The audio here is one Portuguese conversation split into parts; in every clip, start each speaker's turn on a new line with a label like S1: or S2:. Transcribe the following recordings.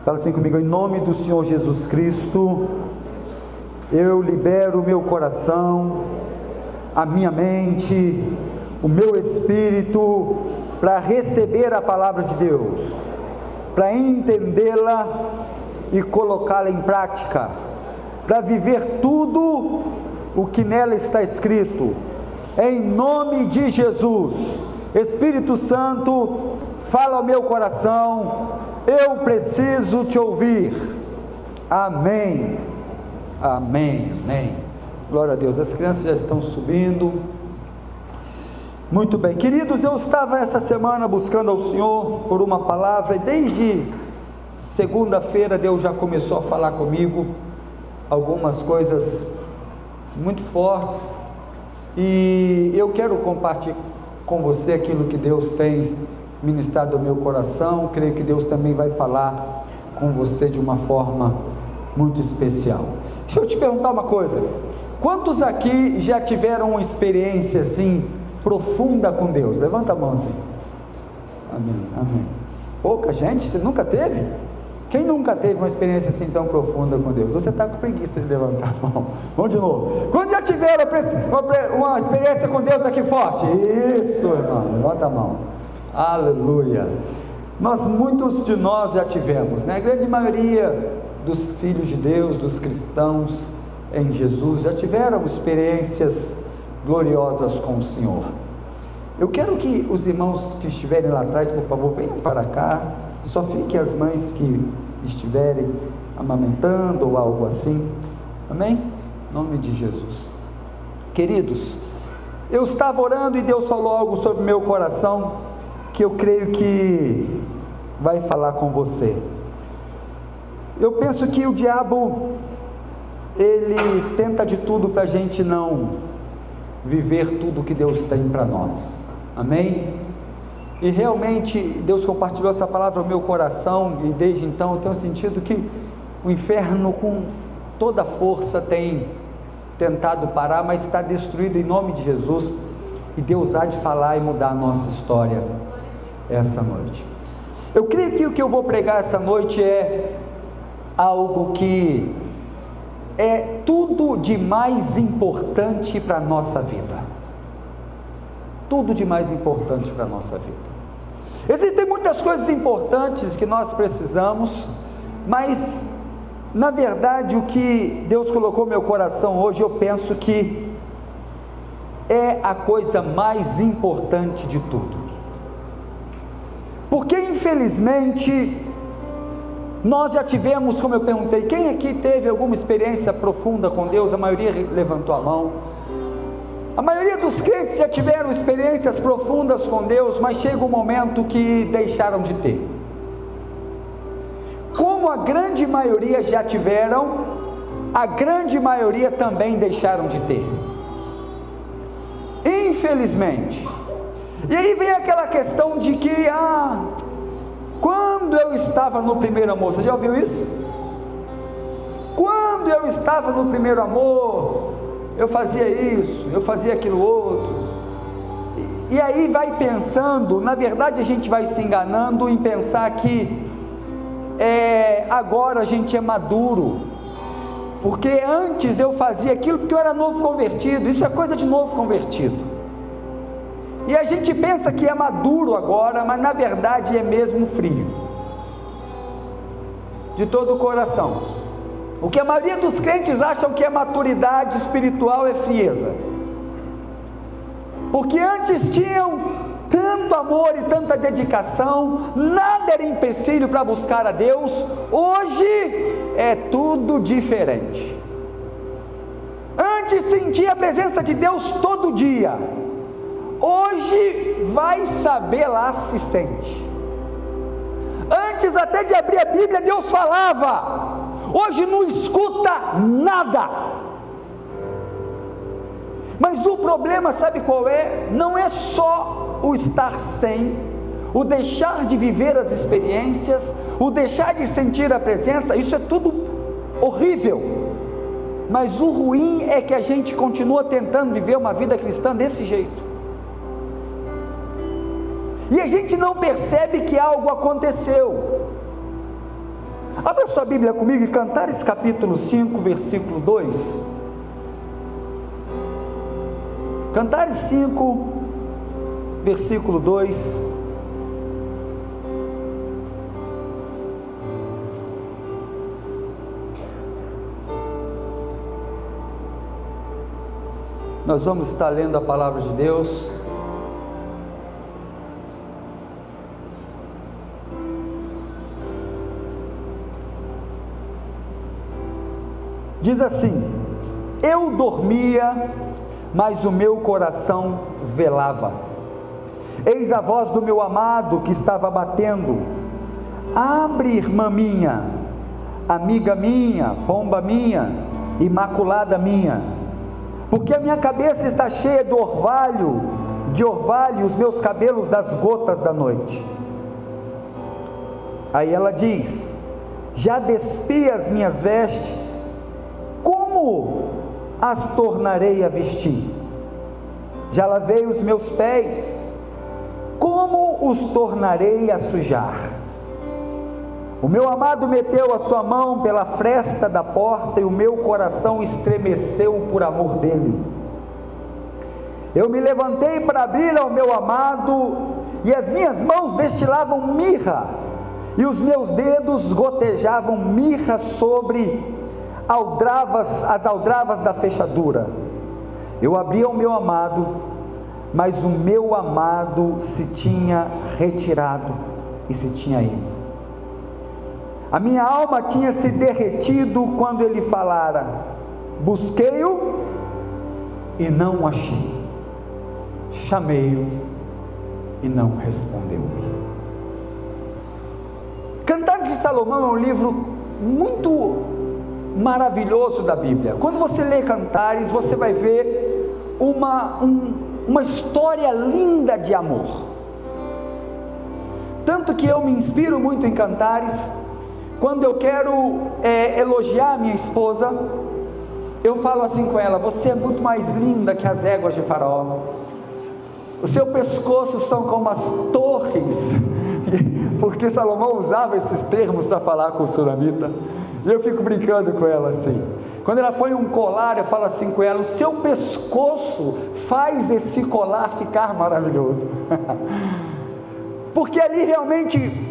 S1: Fala assim comigo: em nome do Senhor Jesus Cristo, eu libero o meu coração, a minha mente, o meu espírito, para receber a palavra de Deus, para entendê-la e colocá-la em prática, para viver tudo o que nela está escrito, em nome de Jesus. Espírito Santo, fala ao meu coração, eu preciso te ouvir. Amém, amém, amém. Glória a Deus. As crianças já estão subindo. Muito bem, queridos, eu estava essa semana buscando ao Senhor por uma palavra, e desde segunda-feira Deus já começou a falar comigo algumas coisas muito fortes, e eu quero compartilhar com você aquilo que Deus tem ministrado ao meu coração. Creio que Deus também vai falar com você de uma forma muito especial. Deixa eu te perguntar uma coisa: quantos aqui já tiveram uma experiência assim profunda com Deus? Levanta a mão assim. Amém, amém. Pouca gente. Você nunca teve? Quem nunca teve uma experiência assim tão profunda com Deus? Você está com preguiça de levantar a mão. Vamos de novo. Quantos já tiveram uma experiência com Deus aqui forte? Isso, irmão, levanta a mão. Aleluia. Muitos de nós já tivemos, né? A grande maioria dos filhos de Deus, dos cristãos em Jesus, já tiveram experiências gloriosas com o Senhor. Eu quero que os irmãos que estiverem lá atrás, por favor, venham para cá. Só fiquem as mães que estiverem amamentando ou algo assim. Amém? Em nome de Jesus. Queridos, eu estava orando e Deus falou algo sobre o meu coração, que eu creio que vai falar com você. Eu penso que o diabo, ele tenta de tudo para a gente não viver tudo que Deus tem para nós. Amém? E realmente Deus compartilhou essa palavra no meu coração, e desde então eu tenho sentido que o inferno com toda a força tem tentado parar, mas está destruído em nome de Jesus, e Deus há de falar e mudar a nossa história essa noite. Eu creio que o que eu vou pregar essa noite é algo que é tudo de mais importante para a nossa vida. Tudo de mais importante para a nossa vida. Existem muitas coisas importantes que nós precisamos, mas na verdade o que Deus colocou no meu coração hoje, eu penso que é a coisa mais importante de tudo. Porque infelizmente nós já tivemos, como eu perguntei, quem aqui teve alguma experiência profunda com Deus? A maioria levantou a mão. A maioria dos crentes já tiveram experiências profundas com Deus, mas chega um momento que deixaram de ter. Como a grande maioria já tiveram, a grande maioria também deixaram de ter. Infelizmente. E aí vem aquela questão de que, quando eu estava no primeiro amor, você já ouviu isso? Quando eu estava no primeiro amor, eu fazia isso, eu fazia aquilo outro, e aí vai pensando, na verdade a gente vai se enganando em pensar que agora a gente é maduro, porque antes eu fazia aquilo porque eu era novo convertido. Isso é coisa de novo convertido, e a gente pensa que é maduro agora, mas na verdade é mesmo frio, de todo o coração. O que a maioria dos crentes acham que é maturidade espiritual é frieza, porque antes tinham tanto amor e tanta dedicação, nada era empecilho para buscar a Deus. Hoje é tudo diferente. Antes sentia a presença de Deus todo dia, hoje vai saber lá se sente. Antes até de abrir a Bíblia Deus falava, hoje não escuta nada. Mas o problema, sabe qual é? Não é só o estar sem, o deixar de viver as experiências, o deixar de sentir a presença. Isso é tudo horrível, mas o ruim é que a gente continua tentando viver uma vida cristã desse jeito, e a gente não percebe que algo aconteceu. Abra sua Bíblia comigo em Cantares capítulo 5, versículo 2. Cantares 5, versículo 2. Nós vamos estar lendo a palavra de Deus. Diz assim: eu dormia, mas o meu coração velava. Eis a voz do meu amado que estava batendo. Abre, irmã minha, amiga minha, pomba minha, imaculada minha, porque a minha cabeça está cheia de orvalho, e os meus cabelos das gotas da noite. Aí ela diz: já despi as minhas vestes, como as tornarei a vestir? Já lavei os meus pés, como os tornarei a sujar? O meu amado meteu a sua mão pela fresta da porta, e o meu coração estremeceu por amor dele. Eu me levantei para abrir ao meu amado, e as minhas mãos destilavam mirra, e os meus dedos gotejavam mirra sobre as aldravas da fechadura. Eu abri ao meu amado, mas o meu amado se tinha retirado e se tinha ido. A minha alma tinha se derretido quando ele falara. Busquei-o e não o achei. Chamei-o e não respondeu-me. Cantares de Salomão é um livro muito maravilhoso da Bíblia. Quando você lê Cantares, você vai ver uma história linda de amor. Tanto que eu me inspiro muito em Cantares. Quando eu quero elogiar minha esposa, eu falo assim com ela: você é muito mais linda que as éguas de Faraó, o seu pescoço são como as torres, porque Salomão usava esses termos para falar com o sunamita. E eu fico brincando com ela assim. Quando ela põe um colar, eu falo assim com ela: o seu pescoço faz esse colar ficar maravilhoso. Porque ali realmente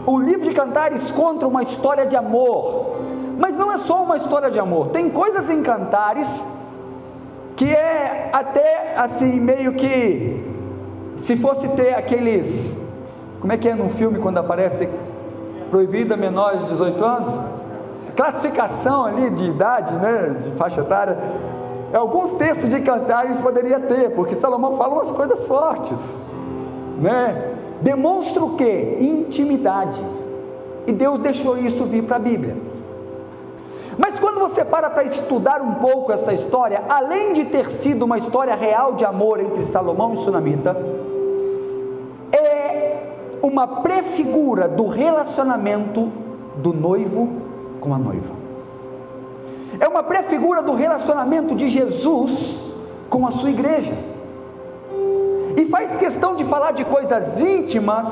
S1: o livro de Cantares conta uma história de amor, mas não é só uma história de amor. Tem coisas em Cantares que é até assim, meio que, se fosse ter aqueles, como é que é no filme quando aparece proibido a menores de 18 anos? Classificação ali de idade, né, de faixa etária. Alguns textos de Cantares poderia ter, porque Salomão fala umas coisas fortes, né? Demonstra o que? Intimidade. E Deus deixou isso vir para a Bíblia. Mas quando você para estudar um pouco essa história, além de ter sido uma história real de amor entre Salomão e Sunamita, é uma prefigura do relacionamento do noivo com a noiva. É uma prefigura do relacionamento de Jesus com a sua igreja. E faz questão de falar de coisas íntimas,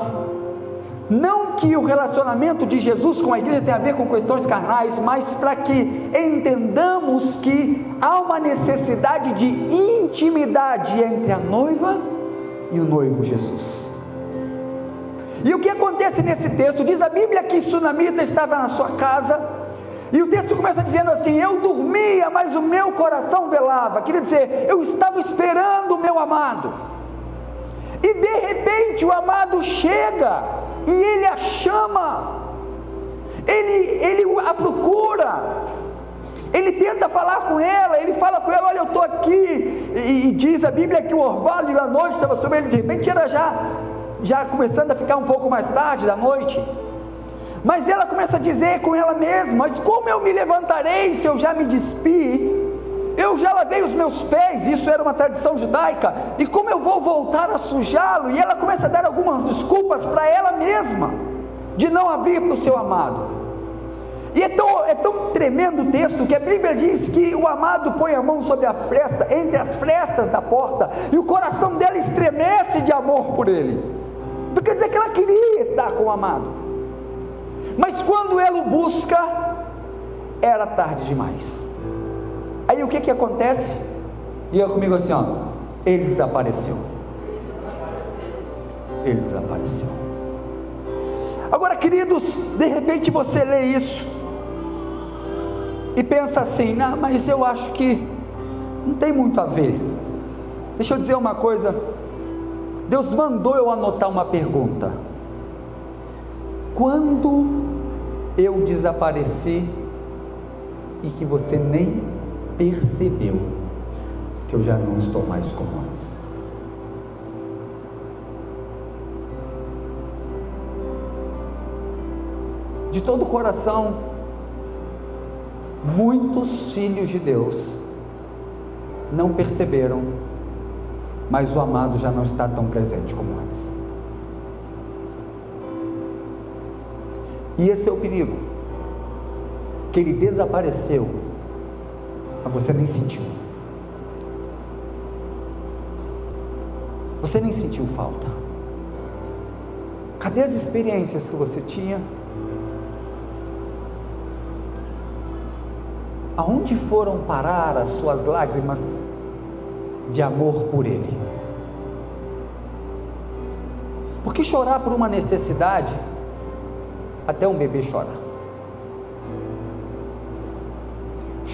S1: não que o relacionamento de Jesus com a igreja tenha a ver com questões carnais, mas para que entendamos que há uma necessidade de intimidade entre a noiva e o noivo Jesus. E o que acontece nesse texto? Diz a Bíblia que Sunamita estava na sua casa, e o texto começa dizendo assim: eu dormia, mas o meu coração velava. Quer dizer, eu estava esperando o meu amado, e de repente o amado chega, e ele a chama, ele a procura, ele tenta falar com ela, ele fala com ela: olha, eu estou aqui, e diz a Bíblia que o orvalho da noite estava sobre ele. De repente era já começando a ficar um pouco mais tarde da noite, mas ela começa a dizer com ela mesma: mas como eu me levantarei se eu já me despi? Eu já lavei os meus pés, isso era uma tradição judaica, e como eu vou voltar a sujá-lo? E ela começa a dar algumas desculpas para ela mesma, de não abrir para o seu amado. E é tão tremendo o texto, que a Bíblia diz que o amado põe a mão sobre a fresta, entre as frestas da porta, e o coração dela estremece de amor por ele. Então quer dizer que ela queria estar com o amado. Mas quando ele o busca, era tarde demais. Aí o que acontece? Diga comigo assim, ó, ele desapareceu. Ele desapareceu. Agora, queridos, de repente você lê isso e pensa assim, não, mas eu acho que não tem muito a ver. Deixa eu dizer uma coisa, Deus mandou eu anotar uma pergunta: quando eu desapareci e que você nem percebeu que eu já não estou mais como antes? De todo o coração, muitos filhos de Deus não perceberam, mas o amado já não está tão presente como antes. E esse é o perigo, que ele desapareceu, mas você nem sentiu. Você nem sentiu falta. Cadê as experiências que você tinha? Aonde foram parar as suas lágrimas de amor por Ele? Porque chorar por uma necessidade, até um bebê chora.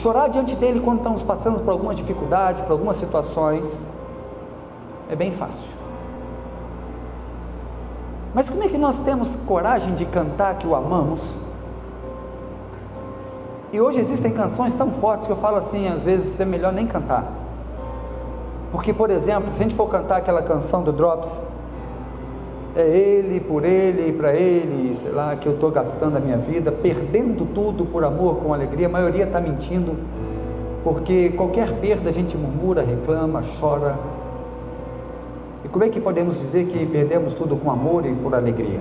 S1: Chorar diante dele quando estamos passando por alguma dificuldade, por algumas situações, é bem fácil. Mas como é que nós temos coragem de cantar que o amamos? E hoje existem canções tão fortes que eu falo assim, às vezes é melhor nem cantar. Porque, por exemplo, se a gente for cantar aquela canção do Drops, é Ele, por Ele e para Ele, sei lá, que eu estou gastando a minha vida, perdendo tudo por amor, com alegria, a maioria está mentindo, porque qualquer perda a gente murmura, reclama, chora. E como é que podemos dizer que perdemos tudo com amor e por alegria?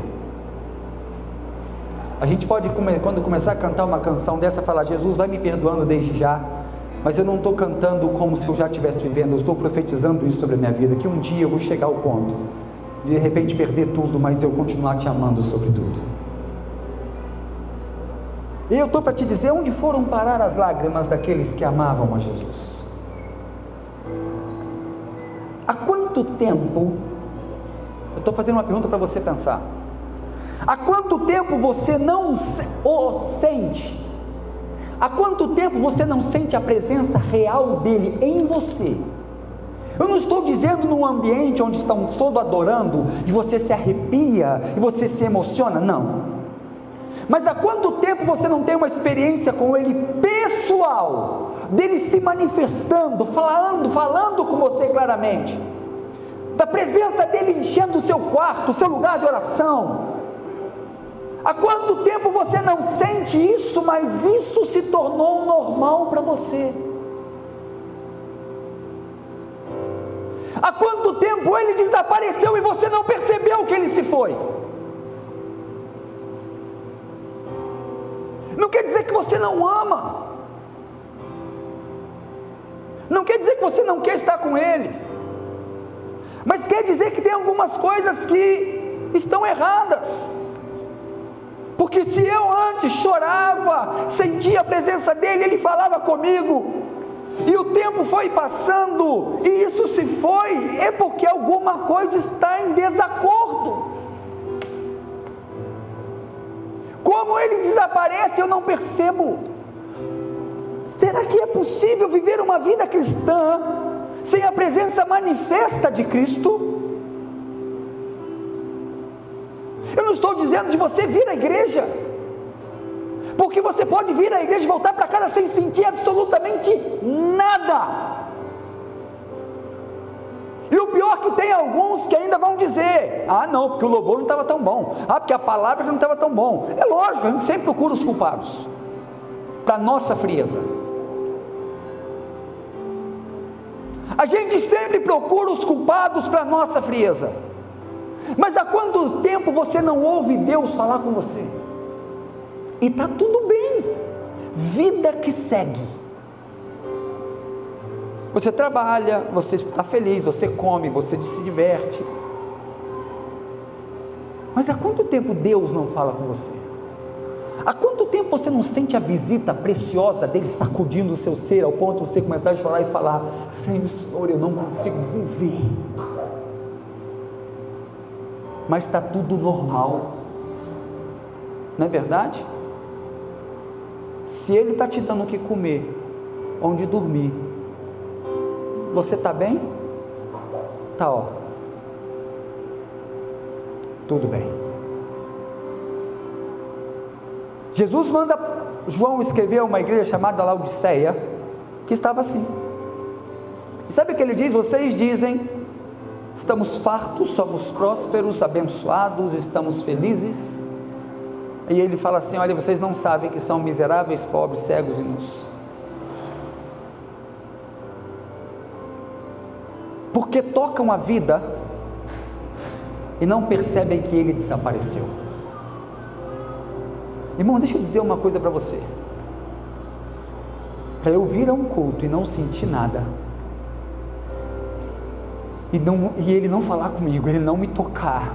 S1: A gente pode, quando começar a cantar uma canção dessa, falar: Jesus vai me perdoando desde já, mas eu não estou cantando como se eu já estivesse vivendo, eu estou profetizando isso sobre a minha vida, que um dia eu vou chegar ao ponto de repente perder tudo, mas eu continuar te amando sobre tudo. E eu estou para te dizer, onde foram parar as lágrimas daqueles que amavam a Jesus? Há quanto tempo, eu estou fazendo uma pergunta para você pensar, há quanto tempo você não o sente? Há quanto tempo você não sente a presença real dele em você? Eu não estou dizendo num ambiente onde estão todos adorando e você se arrepia e você se emociona, não. Mas há quanto tempo você não tem uma experiência com ele pessoal, dele se manifestando, falando com você claramente, da presença dele enchendo o seu quarto, o seu lugar de oração? Há quanto tempo você não sente isso, mas isso se tornou normal para você? Há quanto tempo ele desapareceu e você não percebeu que ele se foi? Não quer dizer que você não ama, não quer dizer que você não quer estar com ele, mas quer dizer que tem algumas coisas que estão erradas. Porque se eu antes chorava, sentia a presença dele, ele falava comigo, e o tempo foi passando, e isso se foi, é porque alguma coisa está em desacordo. Como ele desaparece, eu não percebo. Será que é possível viver uma vida cristã sem a presença manifesta de Cristo? Eu não estou dizendo de você vir à igreja, porque você pode vir à igreja e voltar para casa sem sentir absolutamente nada. E o pior é que tem alguns que ainda vão dizer: ah não, porque o louvor não estava tão bom, ah porque a palavra não estava tão bom. É lógico, a gente sempre procura os culpados, para nossa frieza. A gente sempre procura os culpados para nossa frieza. Mas há quanto tempo você não ouve Deus falar com você? E está tudo bem, vida que segue. Você trabalha, você está feliz, você come, você se diverte. Mas há quanto tempo Deus não fala com você? Há quanto tempo você não sente a visita preciosa dele sacudindo o seu ser, ao ponto de você começar a chorar e falar: Senhor, eu não consigo viver, mas está tudo normal, não é verdade? Se ele está te dando o que comer, onde dormir, você está bem? Está, ó, tudo bem. Jesus manda João escrever a uma igreja chamada Laodiceia, que estava assim. E sabe o que ele diz? Vocês dizem: estamos fartos, somos prósperos, abençoados, estamos felizes. E ele fala assim: olha, vocês não sabem que são miseráveis, pobres, cegos e nus. Porque tocam a vida e não percebem que ele desapareceu. Irmão, deixa eu dizer uma coisa para você. Para eu vir a um culto e não sentir nada, e ele não falar comigo, ele não me tocar,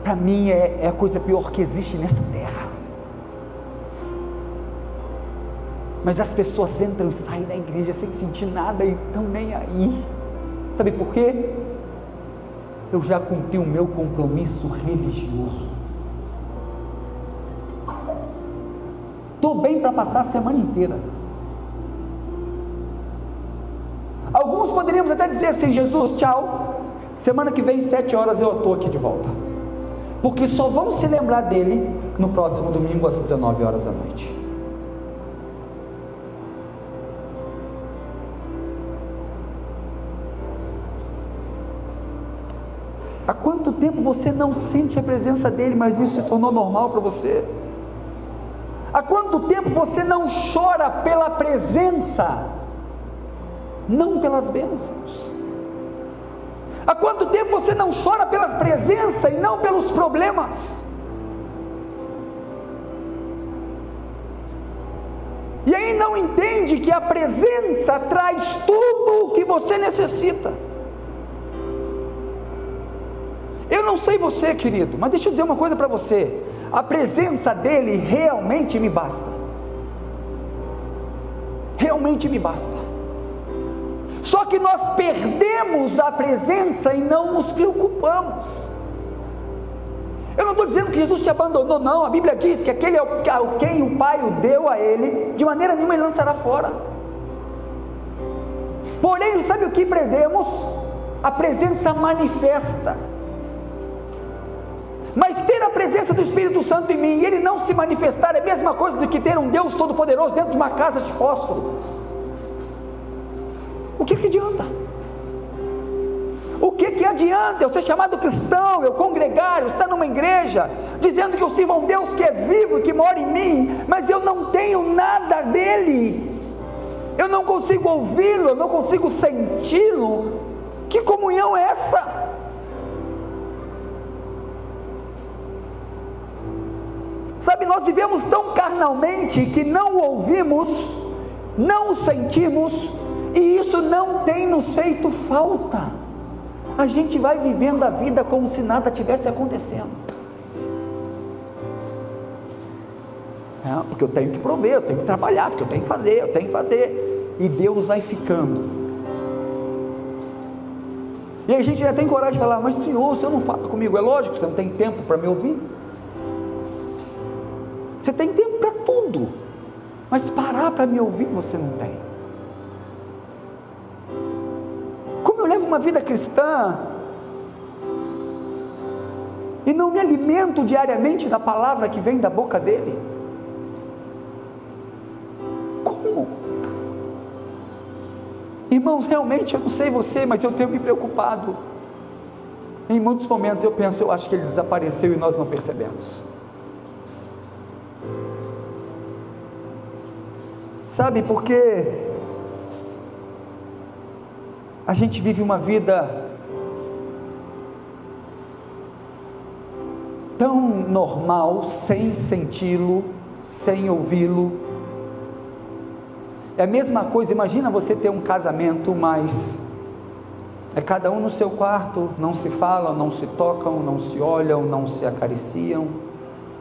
S1: para mim é a coisa pior que existe nessa terra. Mas as pessoas entram e saem da igreja sem sentir nada e estão nem aí. Sabe por quê? Eu já cumpri o meu compromisso religioso. Estou bem para passar a semana inteira. Alguns poderíamos até dizer assim: Jesus, tchau, semana que vem 7 horas eu estou aqui de volta, porque só vamos se lembrar dele no próximo domingo às 19 horas da noite. Há quanto tempo você não sente a presença dele, mas isso se tornou normal para você? Há quanto tempo você não chora pela presença, não pelas bênçãos? Há quanto tempo você não chora pela presença e não pelos problemas? E aí não entende que a presença traz tudo o que você necessita. Eu não sei você, querido, mas deixa eu dizer uma coisa para você: a presença dele realmente me basta. Realmente me basta. Só que nós perdemos a presença e não nos preocupamos. Eu não estou dizendo que Jesus te abandonou, não. A Bíblia diz que aquele a quem o Pai o deu a ele, de maneira nenhuma ele lançará fora. Porém, sabe o que perdemos? A presença manifesta. Mas ter a presença do Espírito Santo em mim e ele não se manifestar é a mesma coisa do que ter um Deus Todo-Poderoso dentro de uma casa de fósforo. O que adianta? O que adianta eu ser chamado cristão, eu congregar, eu estar numa igreja, dizendo que eu sirvo a um Deus que é vivo e que mora em mim, mas eu não tenho nada dele, eu não consigo ouvi-lo, eu não consigo senti-lo? Que comunhão é essa? Sabe, nós vivemos tão carnalmente que não o ouvimos, não o sentimos, e isso não tem nos feito falta. A gente vai vivendo a vida como se nada tivesse acontecendo. Porque eu tenho que prover, eu tenho que trabalhar, porque eu tenho que fazer, e Deus vai ficando. E aí a gente já tem coragem de falar: mas Senhor, o Senhor não fala comigo? É lógico, você não tem tempo para me ouvir. Você tem tempo para tudo, mas parar para me ouvir você não tem. Como eu levo uma vida cristã e não me alimento diariamente da palavra que vem da boca dele? Como? Irmãos, realmente eu não sei você, mas eu tenho me preocupado. Em muitos momentos eu penso: eu acho que ele desapareceu e nós não percebemos. Sabe, porque a gente vive uma vida tão normal, sem senti-lo, sem ouvi-lo. É a mesma coisa, imagina você ter um casamento, mas é cada um no seu quarto, não se falam, não se tocam, não se olham, não se acariciam,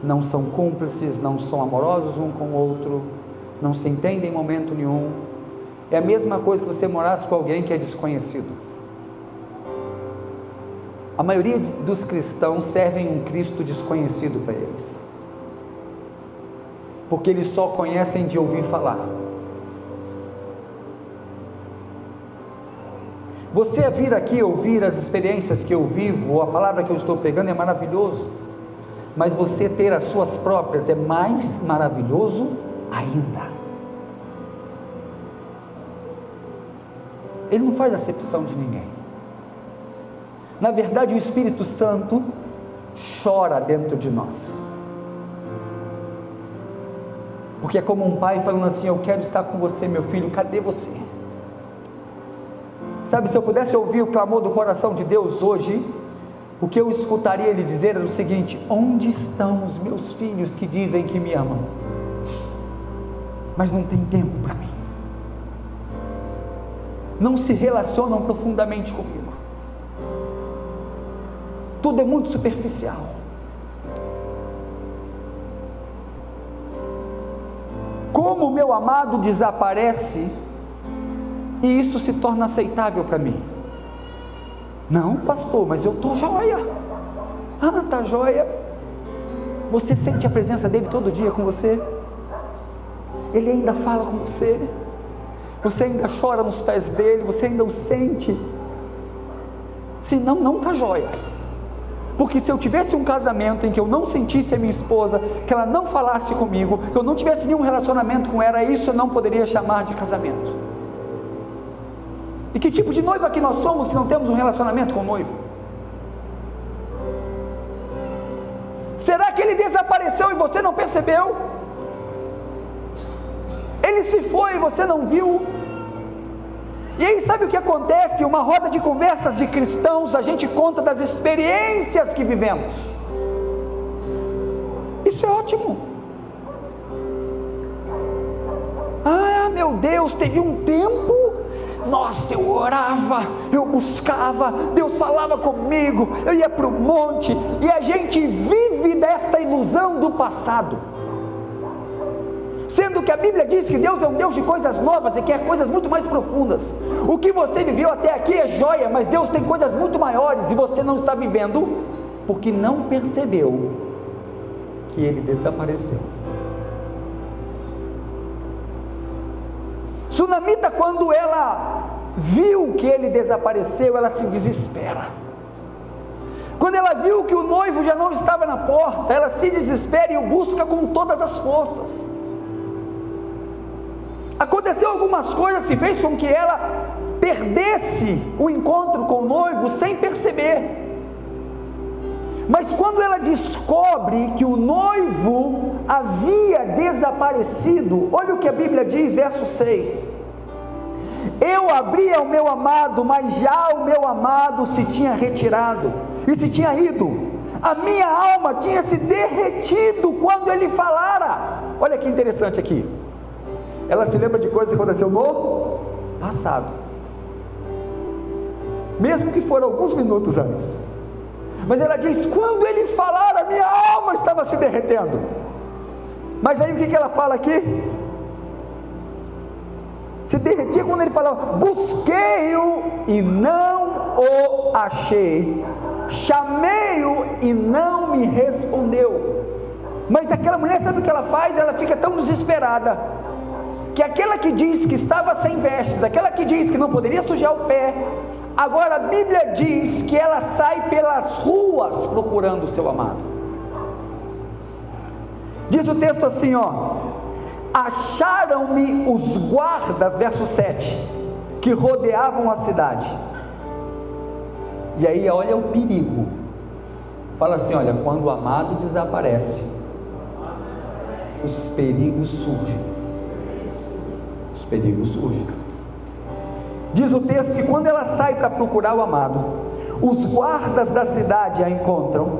S1: não são cúmplices, não são amorosos um com o outro, não se entendem em momento nenhum. É a mesma coisa que você morasse com alguém que é desconhecido. A maioria dos cristãos servem um Cristo desconhecido para eles, porque eles só conhecem de ouvir falar. Você vir aqui ouvir as experiências que eu vivo, ou a palavra que eu estou pregando é maravilhoso, mas você ter as suas próprias é mais maravilhoso ainda. Ele não faz acepção de ninguém. Na verdade, o Espírito Santo chora dentro de nós, porque é como um pai falando assim: eu quero estar com você, meu filho, cadê você? Sabe, se eu pudesse ouvir o clamor do coração de Deus hoje, o que eu escutaria Ele dizer era o seguinte: onde estão os meus filhos que dizem que me amam, mas não tem tempo para mim, não se relacionam profundamente comigo, tudo é muito superficial. Como o meu amado desaparece, e isso se torna aceitável para mim. Não, pastor, mas eu estou jóia. Ah, está jóia. Você sente a presença dele todo dia com você? Ele ainda fala com você? Você ainda chora nos pés dele? Você ainda o sente? Se não, não está jóia. Porque se eu tivesse um casamento em que eu não sentisse a minha esposa, que ela não falasse comigo, que eu não tivesse nenhum relacionamento com ela, isso eu não poderia chamar de casamento. E que tipo de noiva que nós somos se não temos um relacionamento com o noivo? Será que ele desapareceu e você não percebeu? Ele se foi e você não viu? E aí sabe o que acontece? Uma roda de conversas de cristãos, a gente conta das experiências que vivemos. Isso é ótimo. Ah, meu Deus, teve um tempo, nossa, eu orava, eu buscava, Deus falava comigo, eu ia para o monte, e a gente vive desta ilusão do passado, sendo que a Bíblia diz que Deus é um Deus de coisas novas e quer coisas muito mais profundas. O que você viveu até aqui é joia, mas Deus tem coisas muito maiores, e você não está vivendo, porque não percebeu que Ele desapareceu. Sunamita, quando ela viu que ele desapareceu, ela se desespera. Quando ela viu que o noivo já não estava na porta, ela se desespera e o busca com todas as forças. Aconteceu algumas coisas que fez com que ela perdesse o encontro com o noivo sem perceber. Mas quando ela descobre que o noivo havia desaparecido, olha o que a Bíblia diz, verso 6: eu abri ao meu amado, mas já o meu amado se tinha retirado e se tinha ido, a minha alma tinha se derretido quando ele falara. Olha que interessante aqui, ela se lembra de coisas que aconteceu no passado, mesmo que foram alguns minutos antes. Mas ela diz: quando ele falar, a minha alma estava se derretendo. Mas aí o que ela fala aqui? Se derretia quando ele falava: busquei-o e não o achei, chamei-o e não me respondeu. Mas aquela mulher, sabe o que ela faz? Ela fica tão desesperada, que aquela que diz que estava sem vestes, aquela que diz que não poderia sujar o pé, agora a Bíblia diz que ela sai pelas ruas procurando o seu amado. Diz o texto assim, acharam-me os guardas, verso 7, que rodeavam a cidade. E aí olha o perigo, fala assim, olha, quando o amado desaparece, os perigos surgem. Os perigos surgem. Diz o texto que quando ela sai para procurar o amado, os guardas da cidade a encontram,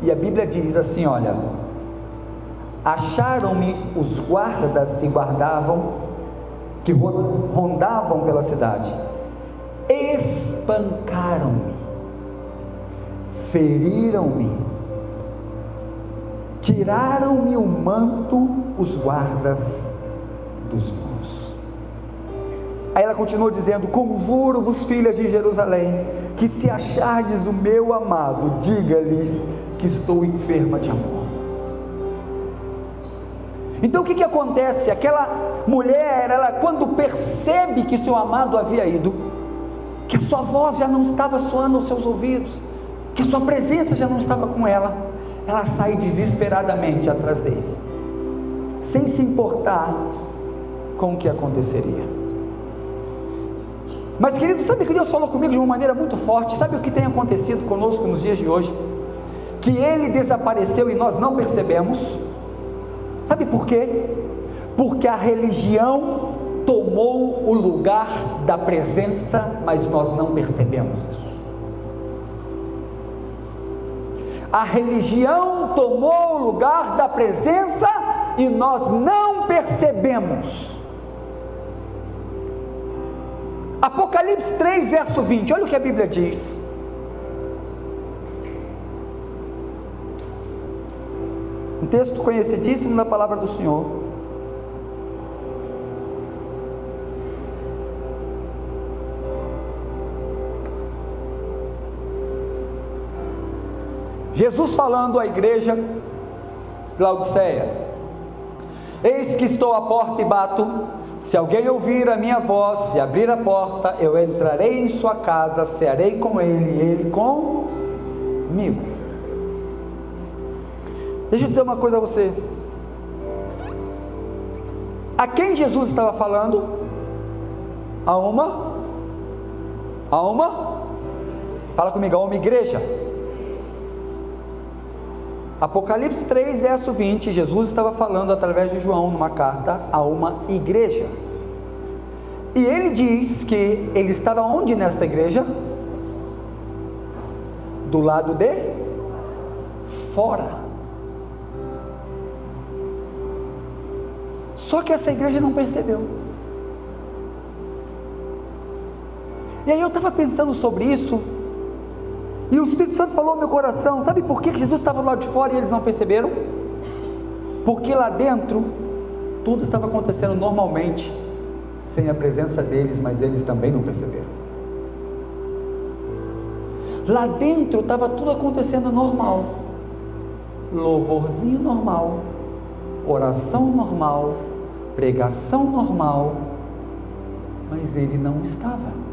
S1: e a Bíblia diz assim, olha, acharam-me os guardas que guardavam, que rondavam pela cidade, espancaram-me, feriram-me, tiraram-me o manto os guardas dos muros. Aí ela continuou dizendo: conjuro-vos, filhas de Jerusalém, que se achardes o meu amado, diga-lhes que estou enferma de amor. Então o que acontece? Aquela mulher, ela quando percebe que seu amado havia ido, que a sua voz já não estava soando aos seus ouvidos, que a sua presença já não estava com ela, ela sai desesperadamente atrás dele, sem se importar com o que aconteceria. Mas querido, sabe que Deus falou comigo de uma maneira muito forte? Sabe o que tem acontecido conosco nos dias de hoje? Que ele desapareceu e nós não percebemos. Sabe por quê? Porque a religião tomou o lugar da presença, mas nós não percebemos isso. A religião tomou o lugar da presença e nós não percebemos. Apocalipse 3, verso 20, olha o que a Bíblia diz. Um texto conhecidíssimo da palavra do Senhor. Jesus falando à igreja de Laodiceia: eis que estou à porta e bato, se alguém ouvir a minha voz e abrir a porta, eu entrarei em sua casa, cearei com ele e ele comigo. Deixa eu dizer uma coisa a você. A quem Jesus estava falando? A uma? Fala comigo, a uma igreja. Apocalipse 3, verso 20, Jesus estava falando através de João numa carta a uma igreja. E ele diz que ele estava onde nesta igreja? Do lado de fora. Só que essa igreja não percebeu. E aí eu estava pensando sobre isso, e o Espírito Santo falou no meu coração: sabe por que Jesus estava lá de fora e eles não perceberam? Porque lá dentro tudo estava acontecendo normalmente, sem a presença deles, mas eles também não perceberam. Lá dentro estava tudo acontecendo normal, louvorzinho normal, oração normal, pregação normal, mas ele não estava.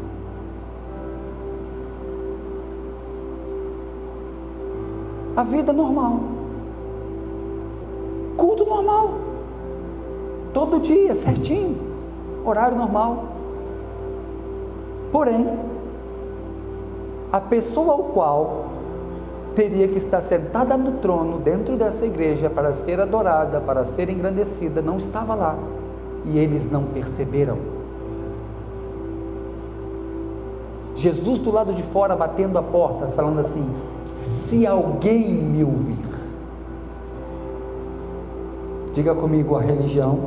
S1: A vida normal, culto normal, todo dia, certinho, horário normal. Porém, a pessoa ao qual teria que estar sentada no trono dentro dessa igreja para ser adorada, para ser engrandecida, não estava lá, e eles não perceberam. Jesus do lado de fora batendo a porta, falando assim: se alguém me ouvir. Diga comigo: a religião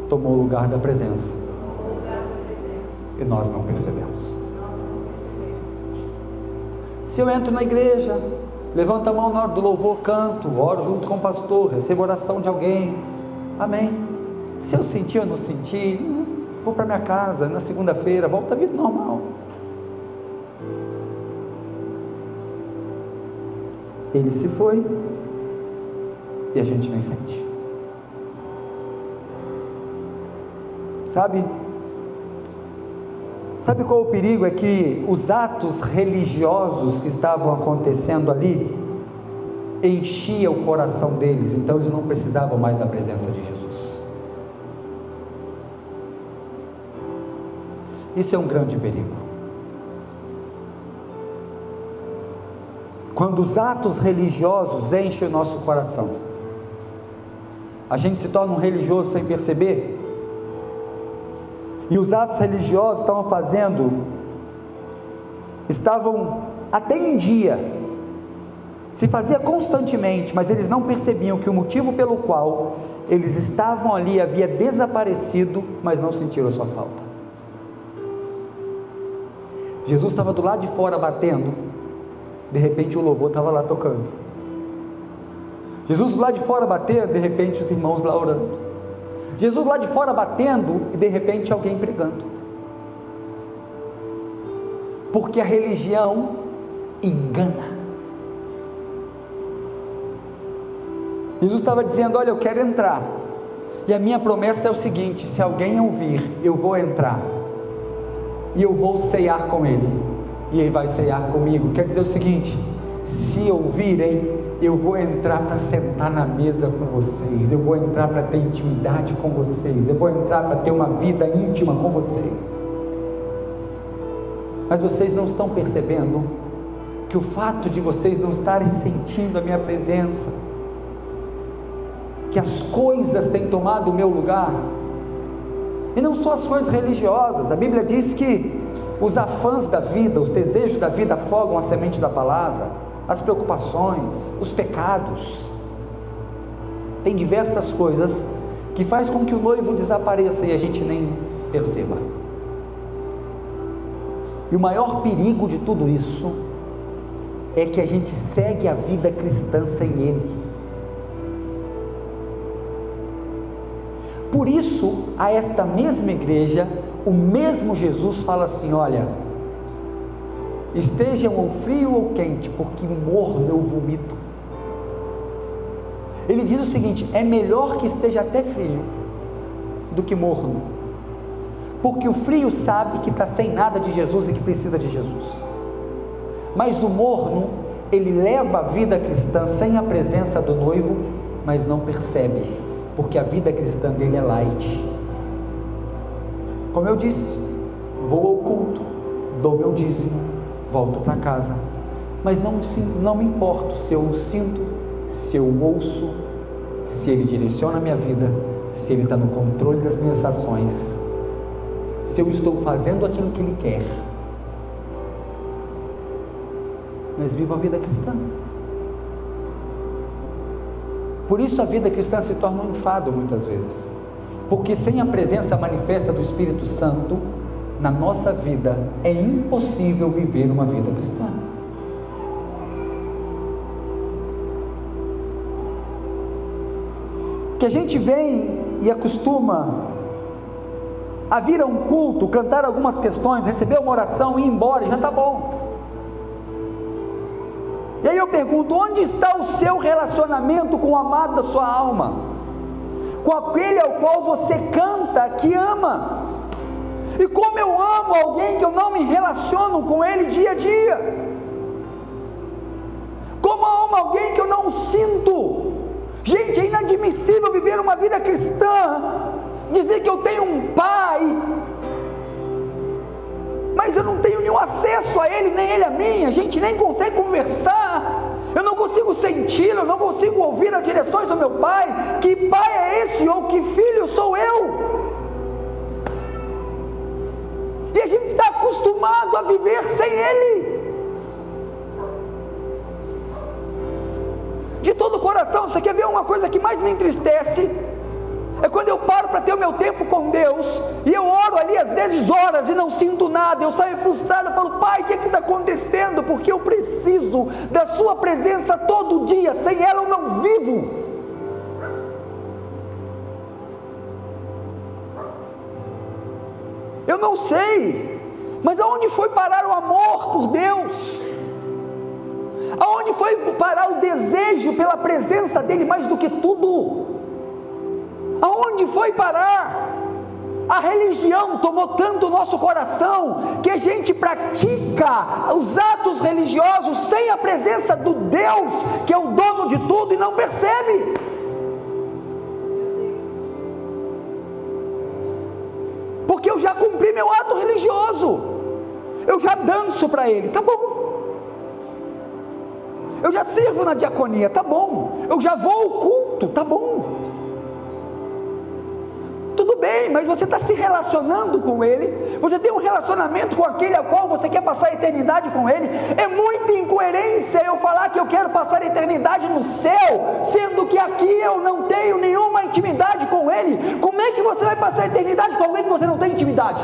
S1: tomou o lugar da presença e nós não percebemos. Se eu entro na igreja, levanto a mão na hora do louvor, canto, oro junto com o pastor, recebo oração de alguém, amém. Se eu senti ou não senti, vou para minha casa na segunda-feira, volto à vida normal. Ele se foi e a gente nem sente. Sabe qual o perigo? É que os atos religiosos que estavam acontecendo ali enchiam o coração deles, então eles não precisavam mais da presença de Jesus. Isso é um grande perigo. Quando os atos religiosos enchem o nosso coração, a gente se torna um religioso sem perceber, e os atos religiosos estavam até em dia, se fazia constantemente, mas eles não percebiam que o motivo pelo qual eles estavam ali havia desaparecido, mas não sentiram a sua falta. Jesus estava do lado de fora batendo, de repente o louvor estava lá tocando. Jesus lá de fora batendo, de repente os irmãos lá orando. Jesus lá de fora batendo e de repente alguém pregando. Porque a religião engana. Jesus estava dizendo: olha, eu quero entrar, e a minha promessa é o seguinte: se alguém ouvir, eu vou entrar, e eu vou ceiar com ele, e ele vai ceiar comigo. Quer dizer o seguinte: se ouvirem, eu vou entrar para sentar na mesa com vocês, eu vou entrar para ter intimidade com vocês, eu vou entrar para ter uma vida íntima com vocês. Mas vocês não estão percebendo que o fato de vocês não estarem sentindo a minha presença, que as coisas têm tomado o meu lugar, e não só as coisas religiosas. A Bíblia diz que os afãs da vida, os desejos da vida afogam a semente da palavra, as preocupações, os pecados. Tem diversas coisas que faz com que o noivo desapareça e a gente nem perceba. E o maior perigo de tudo isso é que a gente segue a vida cristã sem ele. Por isso, a esta mesma igreja, o mesmo Jesus fala assim: olha, estejam ou frio ou quente, porque o morno eu vomito. Ele diz o seguinte: é melhor que esteja até frio do que morno, porque o frio sabe que está sem nada de Jesus e que precisa de Jesus, mas o morno, ele leva a vida cristã sem a presença do noivo, mas não percebe, porque a vida cristã dele é light. Como eu disse, vou ao culto, dou meu dízimo, volto para casa, mas não me importo se eu o sinto, se eu o ouço, se ele direciona a minha vida, se ele está no controle das minhas ações, se eu estou fazendo aquilo que ele quer. Mas vivo a vida cristã. Por isso a vida cristã se torna um enfado muitas vezes, porque sem a presença manifesta do Espírito Santo na nossa vida, é impossível viver uma vida cristã. Que a gente vem e acostuma a vir a um culto, cantar algumas questões, receber uma oração e ir embora, já está bom. E aí eu pergunto: onde está o seu relacionamento com o amado da sua alma? Com aquele ao qual você canta que ama? E como eu amo alguém que eu não me relaciono com ele dia a dia? Como eu amo alguém que eu não sinto? Gente, é inadmissível viver uma vida cristã, dizer que eu tenho um pai, mas eu não tenho nenhum acesso a ele, nem ele a mim. A gente nem consegue conversar, eu não consigo senti-lo, eu não consigo ouvir as direções do meu pai. Que pai é esse, ou que filho sou eu? E a gente está acostumado a viver sem ele. De todo o coração. Você quer ver uma coisa que mais me entristece? É quando eu paro para ter o meu tempo com Deus, e eu oro ali às vezes horas e não sinto nada. Eu saio frustrado, falo: pai, o que está acontecendo? Porque eu preciso da sua presença todo dia, sem ela eu não vivo. Eu não sei, mas aonde foi parar o amor por Deus? Aonde foi parar o desejo pela presença dele mais do que tudo? Aonde foi parar? A religião tomou tanto o nosso coração, que a gente pratica os atos religiosos sem a presença do Deus, que é o dono de tudo, e não percebe. Porque eu já cumpri meu ato religioso, eu já danço para ele, tá bom. Eu já sirvo na diaconia, tá bom. Eu já vou ao culto, tá bom. Tudo bem, mas você está se relacionando com ele, você tem um relacionamento com aquele ao qual você quer passar a eternidade com ele. É muita incoerência eu falar que eu quero passar a eternidade no céu, sendo que aqui eu não tenho nenhuma intimidade com ele. Como é que você vai passar a eternidade com alguém que você não tem intimidade?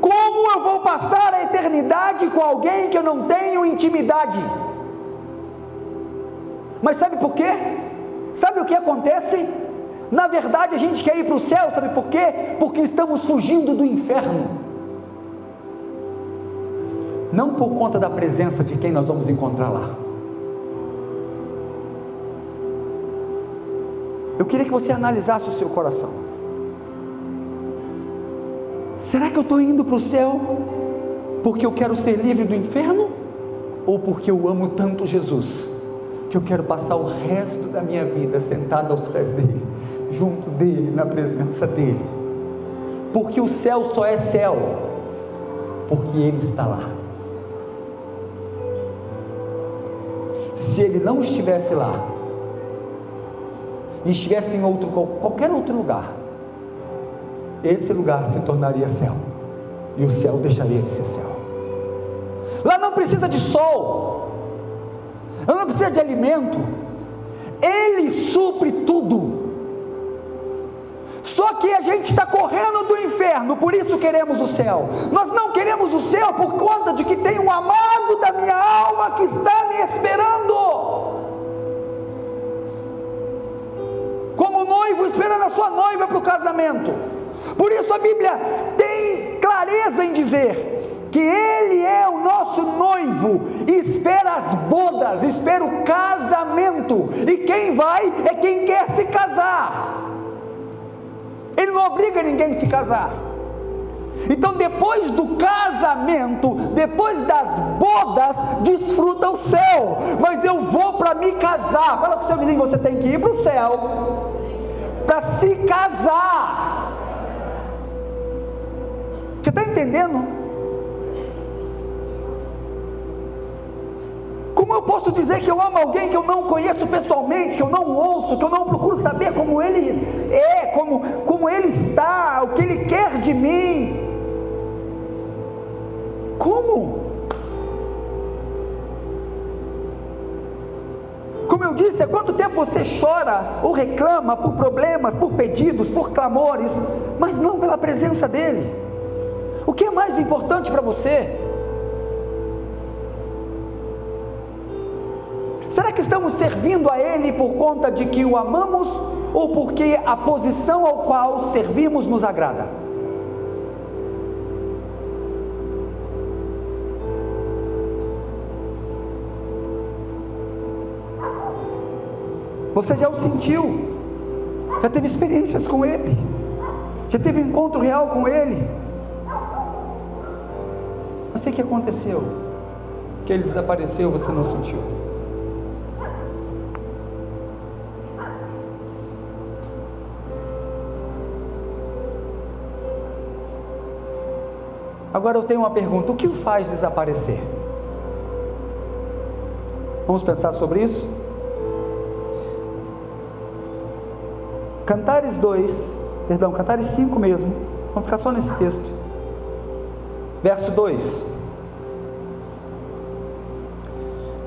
S1: Como eu vou passar a eternidade com alguém que eu não tenho intimidade? Mas sabe por quê? Sabe o que acontece? Na verdade a gente quer ir para o céu, sabe por quê? Porque estamos fugindo do inferno. Não por conta da presença de quem nós vamos encontrar lá. Eu queria que você analisasse o seu coração. Será que eu estou indo para o céu porque eu quero ser livre do inferno? Ou porque eu amo tanto Jesus, que eu quero passar o resto da minha vida sentado aos pés dele, junto dele, na presença dele? Porque o céu só é céu porque ele está lá. Se ele não estivesse lá, e estivesse em qualquer outro lugar, esse lugar se tornaria céu, e o céu deixaria de ser céu. Lá não precisa de sol, lá não precisa de alimento, ele supre tudo. Só que a gente está correndo do inferno, por isso queremos o céu. Nós não queremos o céu por conta de que tem um amado da minha alma que está me esperando, como noivo esperando a sua noiva para o casamento. Por isso a Bíblia tem clareza em dizer que ele é o nosso noivo, espera as bodas, espera o casamento, e quem vai é quem quer se casar. Ele não obriga ninguém a se casar. Então depois do casamento, depois das bodas, desfruta o céu. Mas eu vou para me casar. Fala com o seu vizinho, você tem que ir para o céu para se casar. Você está entendendo? Como eu posso dizer que eu amo alguém que eu não conheço pessoalmente, que eu não ouço, que eu não procuro saber como ele é, como ele está, o que ele quer de mim? Como? Como eu disse, há quanto tempo você chora ou reclama por problemas, por pedidos, por clamores, mas não pela presença dele? O que é mais importante para você? Será que estamos servindo a Ele por conta de que o amamos, ou porque a posição ao qual servimos nos agrada? Você já o sentiu, já teve experiências com Ele, já teve encontro real com Ele. Mas o que aconteceu? Que Ele desapareceu, você não sentiu. Agora eu tenho uma pergunta: o que o faz desaparecer? Vamos pensar sobre isso? Cantares 5 mesmo, vamos ficar só nesse texto, verso 2,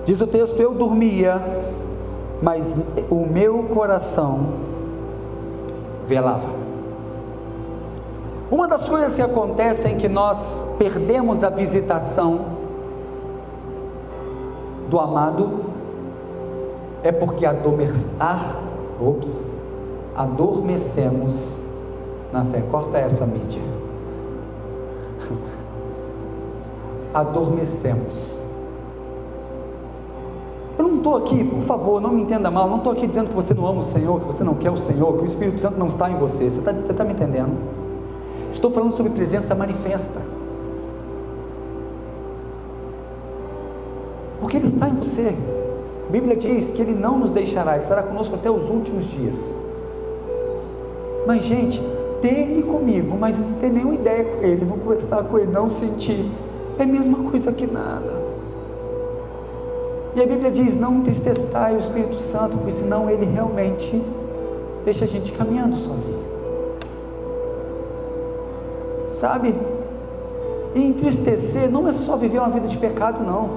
S1: diz o texto: eu dormia, mas o meu coração velava. Uma das coisas que acontece em que nós perdemos a visitação do amado é porque adormecemos na fé. Corta essa mídia. Adormecemos. Eu não estou aqui, por favor, não me entenda mal, não estou aqui dizendo que você não ama o Senhor, que você não quer o Senhor, que o Espírito Santo não está em você. Você está me entendendo? Estou falando sobre presença manifesta, porque Ele está em você. A Bíblia diz que Ele não nos deixará, estará conosco até os últimos dias. Mas gente, ter Ele comigo, mas não ter nenhuma ideia com Ele, não conversar com Ele, não sentir, é a mesma coisa que nada. E a Bíblia diz: não entristecai o Espírito Santo, porque senão Ele realmente deixa a gente caminhando sozinho. Sabe? E entristecer não é só viver uma vida de pecado, não,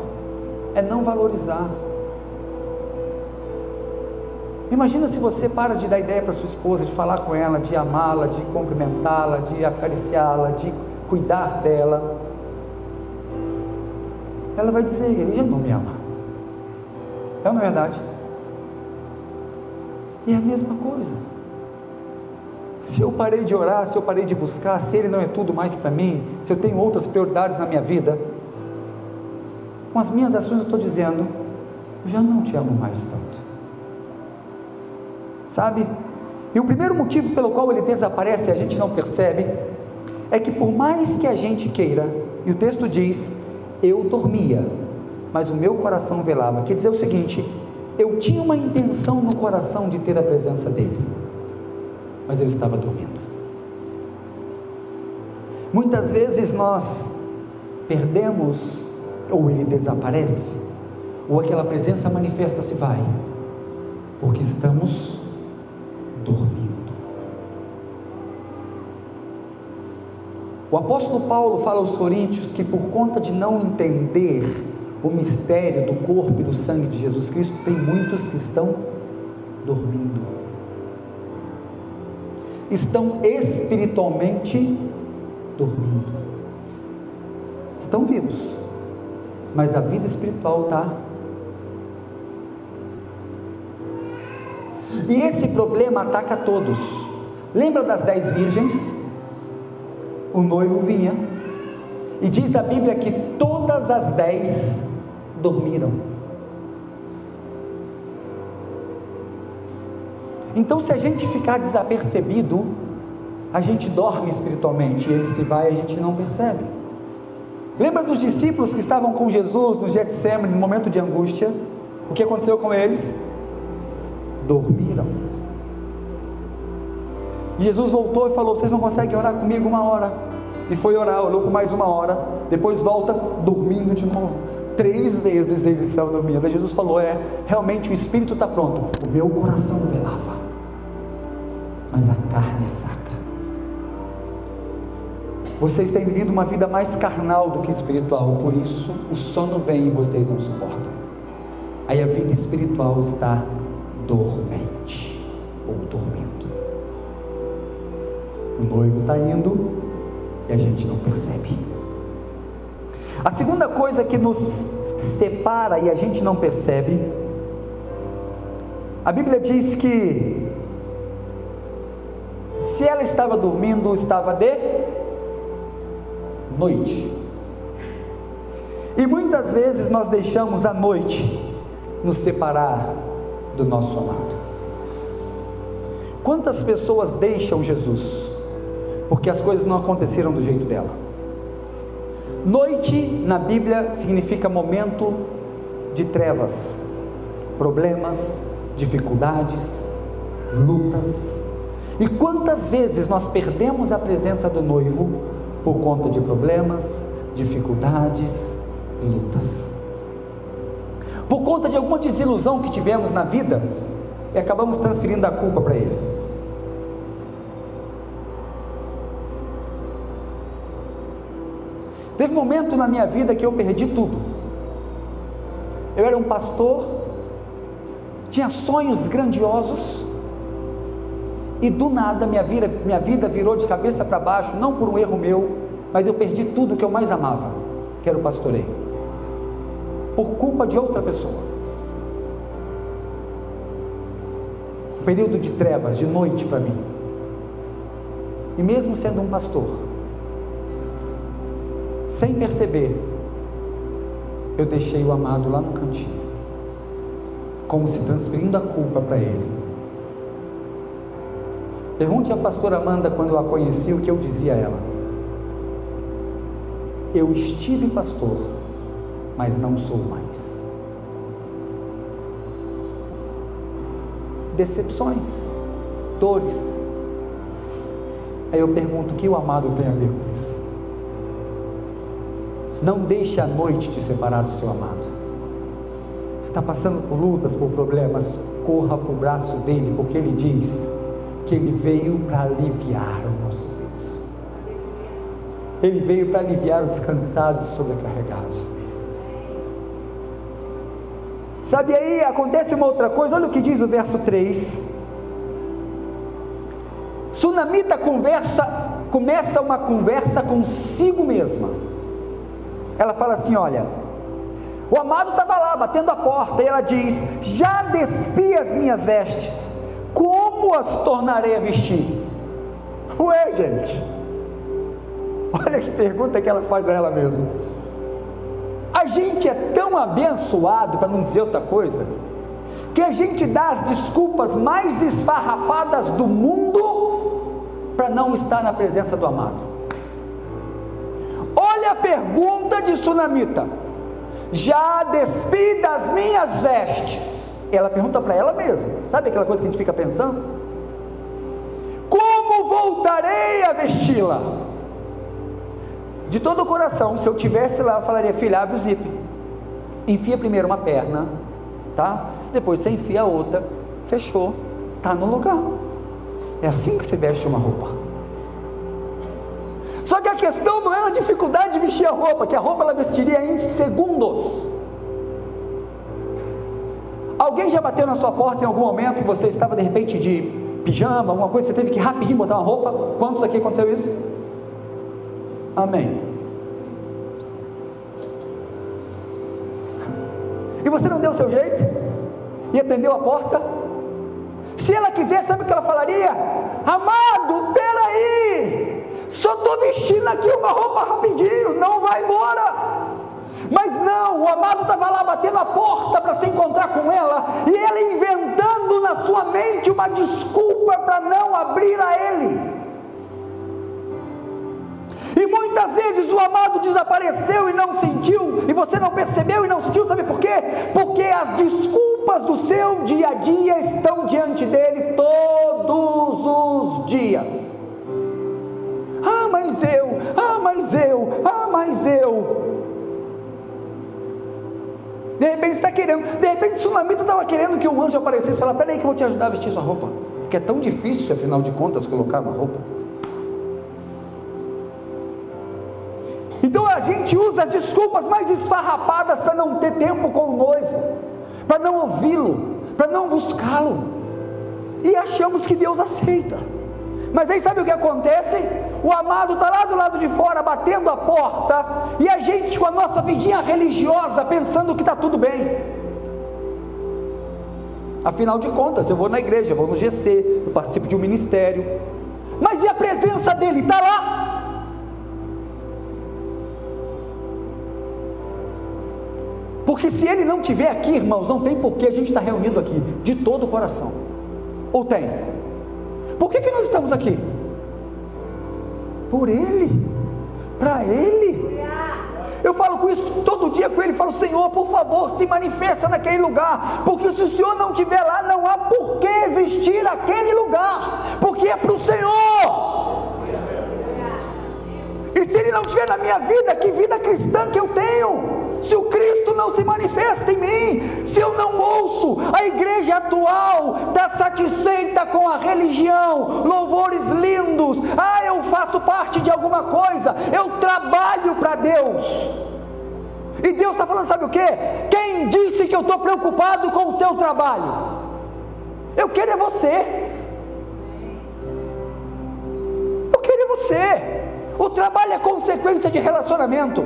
S1: é não valorizar. Imagina se você para de dar ideia para sua esposa, de falar com ela, de amá-la, de cumprimentá-la, de acariciá-la, de cuidar dela, ela vai dizer: ele não me ama. É uma verdade. E é a mesma coisa. Se eu parei de orar, se eu parei de buscar, se Ele não é tudo mais para mim, se eu tenho outras prioridades na minha vida, com as minhas ações eu estou dizendo: eu já não te amo mais tanto. Sabe? E o primeiro motivo pelo qual Ele desaparece e a gente não percebe, é que por mais que a gente queira, e o texto diz: eu dormia, mas o meu coração velava. Quer dizer o seguinte: eu tinha uma intenção no coração de ter a presença dEle, mas eu estava dormindo. Muitas vezes nós perdemos, ou Ele desaparece, ou aquela presença manifesta-se vai, porque estamos dormindo. O apóstolo Paulo fala aos coríntios que por conta de não entender o mistério do corpo e do sangue de Jesus Cristo, tem muitos que estão dormindo, estão espiritualmente dormindo, estão vivos, mas a vida espiritual está. E esse problema ataca a todos. Lembra das 10 virgens? O noivo vinha, e diz a Bíblia que todas as 10 dormiram. Então, se a gente ficar desapercebido, a gente dorme espiritualmente, e Ele se vai e a gente não percebe. Lembra dos discípulos que estavam com Jesus no Getsêmani, no momento de angústia? O que aconteceu com eles? Dormiram. Jesus voltou e falou: vocês não conseguem orar comigo 1 hora? E foi orar, orou por mais 1 hora, depois volta dormindo de novo. 3 vezes eles estavam dormindo. Aí Jesus falou: realmente o espírito está pronto, o meu coração velava, mas a carne é fraca. Vocês têm vivido uma vida mais carnal do que espiritual, por isso o sono vem e vocês não suportam. Aí a vida espiritual está dormente, ou dormindo. O noivo está indo e a gente não percebe. A segunda coisa que nos separa e a gente não percebe, a Bíblia diz que se ela estava dormindo, estava de noite. E muitas vezes nós deixamos a noite nos separar do nosso amado. Quantas pessoas deixam Jesus porque as coisas não aconteceram do jeito dela? Noite na Bíblia significa momento de trevas, problemas, dificuldades, lutas. E quantas vezes nós perdemos a presença do noivo por conta de problemas, dificuldades, lutas, por conta de alguma desilusão que tivemos na vida e acabamos transferindo a culpa para Ele. Teve um momento na minha vida que eu perdi tudo. Eu era um pastor, tinha sonhos grandiosos, e do nada minha vida virou de cabeça para baixo, não por um erro meu, mas eu perdi tudo que eu mais amava, que era o pastoreio, por culpa de outra pessoa. Um período de trevas, de noite para mim. E mesmo sendo um pastor, sem perceber, eu deixei o amado lá no cantinho, como se transferindo a culpa para ele. Pergunte à pastora Amanda, quando eu a conheci, o que eu dizia a ela: eu estive pastor, mas não sou mais. Decepções, dores. Aí eu pergunto: o que o amado tem a ver com isso? Não deixe a noite te separar do seu amado. Está passando por lutas, por problemas, corra para o braço dele, porque ele diz que ele veio para aliviar o nosso peso. Ele veio para aliviar os cansados e sobrecarregados. Sabe, aí acontece uma outra coisa. Olha o que diz o verso 3. Sunamita conversa começa uma conversa consigo mesma. Ela fala assim: olha, o amado estava lá batendo a porta, e ela diz: já despi as minhas vestes, como as tornarei a vestir? Ué, gente, olha que pergunta que ela faz a ela mesma. A gente é tão abençoado, para não dizer outra coisa, que a gente dá as desculpas mais esfarrapadas do mundo para não estar na presença do amado. Olha a pergunta de Sunamita: já despi das minhas vestes. Ela pergunta para ela mesma. Sabe aquela coisa que a gente fica pensando? Como voltarei a vesti-la? De todo o coração, se eu tivesse lá, eu falaria: filha, abre o zip, enfia primeiro uma perna, tá? Depois você enfia a outra, fechou, tá no lugar. É assim que se veste uma roupa. Só que a questão não era a dificuldade de vestir a roupa, que a roupa ela vestiria em segundos. Alguém já bateu na sua porta em algum momento que você estava de repente de pijama, alguma coisa, você teve que rapidinho botar uma roupa? Quantos aqui aconteceu isso? Amém. E você não deu o seu jeito? E atendeu a porta? Se ela quiser, sabe o que ela falaria? Amado, peraí, só estou vestindo aqui uma roupa rapidinho, não vai embora. Mas não, o amado estava lá batendo a porta para se encontrar com ela, e ela inventando na sua mente uma desculpa para não abrir a ele. E muitas vezes o amado desapareceu e não sentiu, e você não percebeu e não sentiu, sabe por quê? Porque as desculpas do seu dia a dia estão diante dele todos os dias. Ah, mas eu, ah, mas eu, ah, mas eu. De repente está querendo, de repente Sunamita estava querendo que um anjo aparecesse e falasse: peraí que eu vou te ajudar a vestir sua roupa, porque é tão difícil afinal de contas colocar uma roupa. Então a gente usa as desculpas mais esfarrapadas para não ter tempo com o noivo, para não ouvi-lo, para não buscá-lo, e achamos que Deus aceita. Mas aí sabe o que acontece? O amado está lá do lado de fora batendo a porta, e a gente com a nossa vidinha religiosa pensando que está tudo bem. Afinal de contas, eu vou na igreja, eu vou no GC, eu participo de um ministério, mas e a presença dele está lá? Porque se ele não estiver aqui, irmãos, não tem por que a gente estar reunido aqui, de todo o coração. Ou tem? Por que nós estamos aqui? Por ele, para ele. Eu falo com isso todo dia com ele, falo: Senhor, por favor, se manifesta naquele lugar, porque se o Senhor não estiver lá, não há por que existir aquele lugar, porque é para o Senhor. E se ele não estiver na minha vida, que vida cristã que eu tenho? Se o Cristo não se manifesta em mim, se eu não ouço, a igreja atual está satisfeita com a religião, louvores lindos, eu faço parte de alguma coisa, eu trabalho para Deus, e Deus está falando: sabe o que? Quem disse que eu estou preocupado com o seu trabalho? Eu quero é você, eu quero é você. O trabalho é consequência de relacionamento,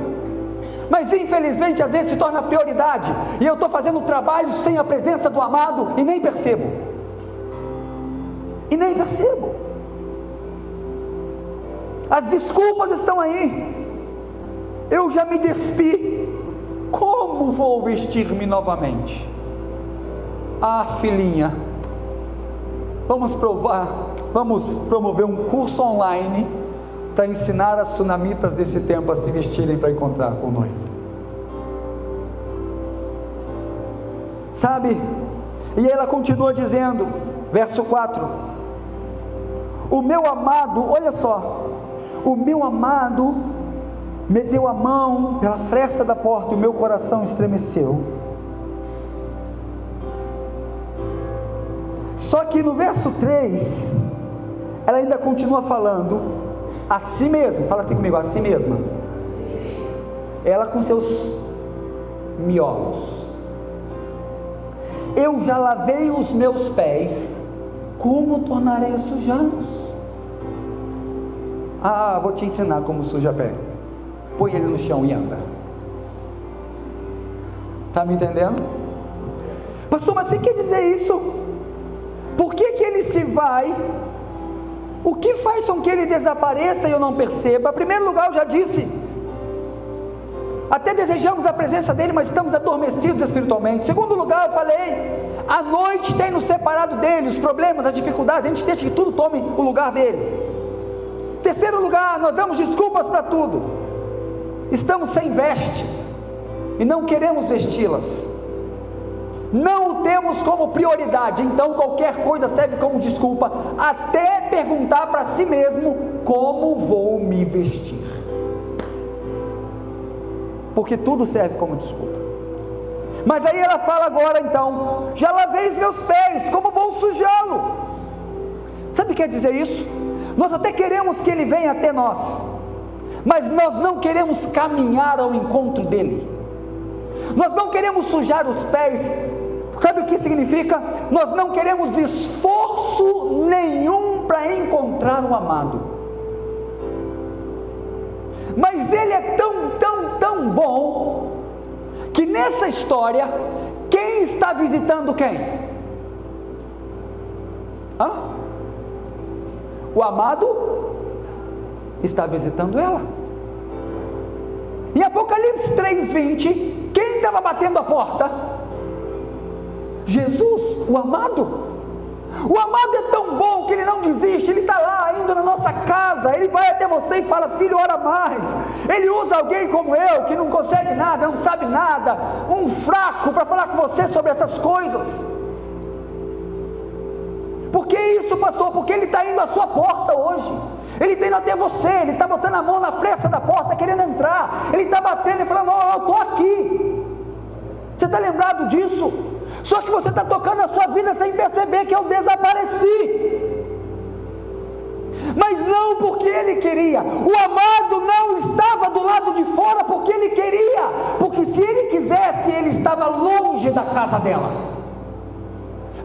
S1: mas infelizmente às vezes se torna prioridade, e eu estou fazendo o trabalho sem a presença do amado e nem percebo, as desculpas estão aí. Eu já me despi, como vou vestir-me novamente? Ah, filhinha, vamos promover um curso online para ensinar as sunamitas desse tempo a se vestirem para encontrar com o noivo. Sabe? E ela continua dizendo, verso 4: o meu amado, olha só, o meu amado meteu a mão pela fresta da porta e o meu coração estremeceu. Só que no verso 3, ela ainda continua falando a si mesma. Fala assim comigo: a si mesma. Ela com seus miolos: eu já lavei os meus pés, como tornarei a sujá-los? Ah, vou te ensinar como suja pé. Põe ele no chão e anda. Está me entendendo? Pastor, mas você quer dizer isso? Por que ele se vai? O que faz com que ele desapareça e eu não perceba? Em primeiro lugar, eu já disse, até desejamos a presença dele, mas estamos adormecidos espiritualmente. Em segundo lugar, eu falei, a noite tem nos separado dele, os problemas, as dificuldades, a gente deixa que tudo tome o lugar dele. Em terceiro lugar, nós damos desculpas para tudo, estamos sem vestes e não queremos vesti-las, não o temos como prioridade, então qualquer coisa serve como desculpa, até perguntar para si mesmo, como vou me vestir? Porque tudo serve como desculpa. Mas aí ela fala agora então, já lavei os meus pés, como vou sujá-lo? Sabe o que quer dizer isso? Nós até queremos que ele venha até nós, mas nós não queremos caminhar ao encontro dele, nós não queremos sujar os pés. Sabe o que significa? Nós não queremos esforço nenhum para encontrar o amado, mas ele é tão bom, que nessa história, quem está visitando quem? O amado está visitando ela. Em Apocalipse 3:20, quem estava batendo a porta? Jesus, o amado. O amado é tão bom que ele não desiste, ele está lá indo na nossa casa, ele vai até você e fala, filho, ora mais. Ele usa alguém como eu, que não consegue nada, não sabe nada, um fraco, para falar com você sobre essas coisas. Por que isso, pastor? Porque ele está indo à sua porta hoje, ele está indo até você, ele está botando a mão na fresta da porta, querendo entrar, ele está batendo e falando, eu estou aqui. Você está lembrado disso? Só que você está tocando a sua vida sem perceber que eu desapareci. Mas não porque ele queria. O amado não estava do lado de fora porque ele queria, porque se ele quisesse, ele estava longe da casa dela.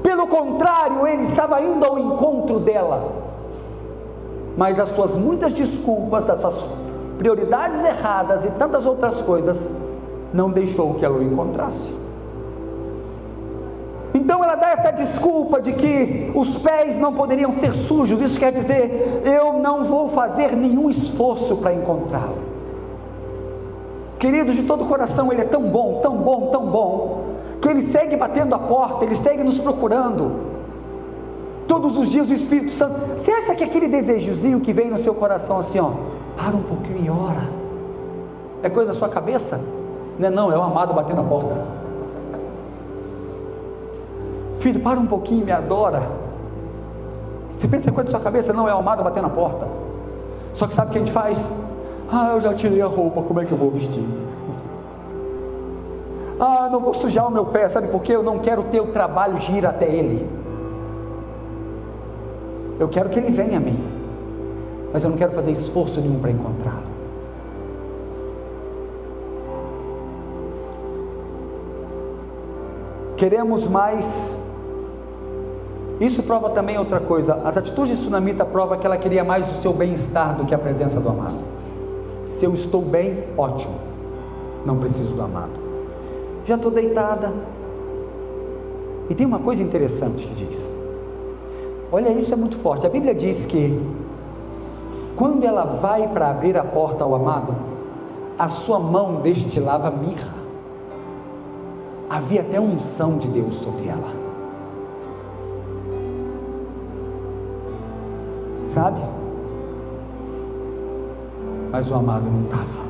S1: Pelo contrário, ele estava indo ao encontro dela, mas as suas muitas desculpas, as suas prioridades erradas e tantas outras coisas, não deixou que ela o encontrasse. Então ela dá essa desculpa de que os pés não poderiam ser sujos. Isso quer dizer, eu não vou fazer nenhum esforço para encontrá-lo. Queridos, de todo o coração, ele é tão bom, que ele segue batendo a porta, ele segue nos procurando. Todos os dias o Espírito Santo. Você acha que aquele desejozinho que vem no seu coração assim, para um pouquinho e ora, é coisa da sua cabeça? Não, é o amado batendo a porta. Filho, para um pouquinho e me adora. Você pensa coisa da sua cabeça? Não, é o amado batendo na porta. Só que sabe o que a gente faz? Eu já tirei a roupa, como é que eu vou vestir? Não vou sujar o meu pé, sabe por quê? Eu não quero ter o trabalho de ir até ele. Eu quero que ele venha a mim, mas eu não quero fazer esforço nenhum para encontrá-lo. Queremos mais. Isso prova também outra coisa. As atitudes de Sunamita provam que ela queria mais o seu bem-estar do que a presença do amado. Se eu estou bem, ótimo, não preciso do amado. Já estou deitada. E tem uma coisa interessante que diz, olha, isso é muito forte. A Bíblia diz que quando ela vai para abrir a porta ao amado, a sua mão destilava mirra. Havia até unção de Deus sobre ela. Sabe? Mas o amado não estava.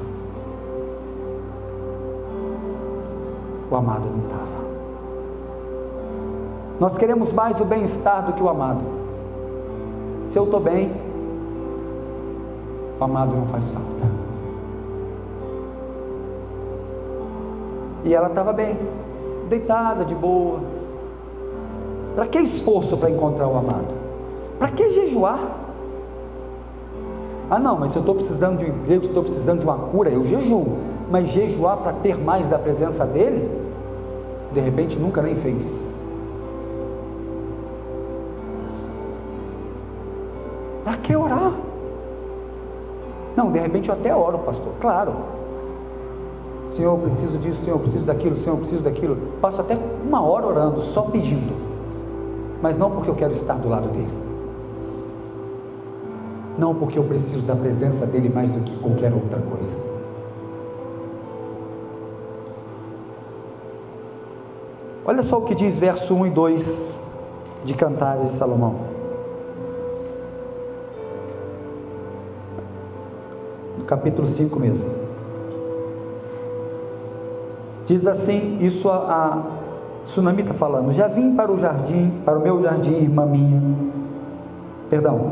S1: O amado não estava. Nós queremos mais o bem-estar do que o amado. Se eu estou bem, o amado não faz falta. E ela estava bem, deitada, de boa. Para que esforço para encontrar o amado? Para que jejuar? Não, mas se eu estou precisando de um emprego, se estou precisando de uma cura, eu jejuo. Mas jejuar para ter mais da presença dele, de repente nunca nem fez. Para que orar? Não, de repente eu até oro, pastor, claro. Senhor, eu preciso disso, Senhor, eu preciso daquilo, Senhor, eu preciso daquilo. Passo até 1 hora orando, só pedindo, mas não porque eu quero estar do lado dele, não porque eu preciso da presença dele mais do que qualquer outra coisa. Olha só o que diz verso 1 e 2 de Cantares de Salomão. No capítulo 5 mesmo. Diz assim, isso a Tsunami está falando: já vim para o jardim, para o meu jardim, irmã minha. Perdão.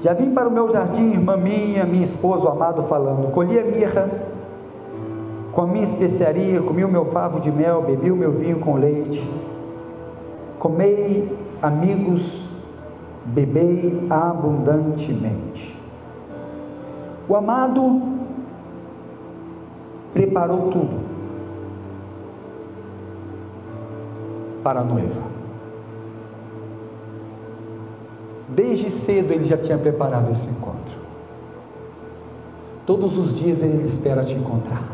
S1: Já vim para o meu jardim, irmã minha esposa, o amado, falando: colhi a mirra com a minha especiaria, comi o meu favo de mel, bebi o meu vinho com leite, comei, amigos, bebei abundantemente. O amado preparou tudo para a noiva. Desde cedo ele já tinha preparado esse encontro. Todos os dias ele espera te encontrar.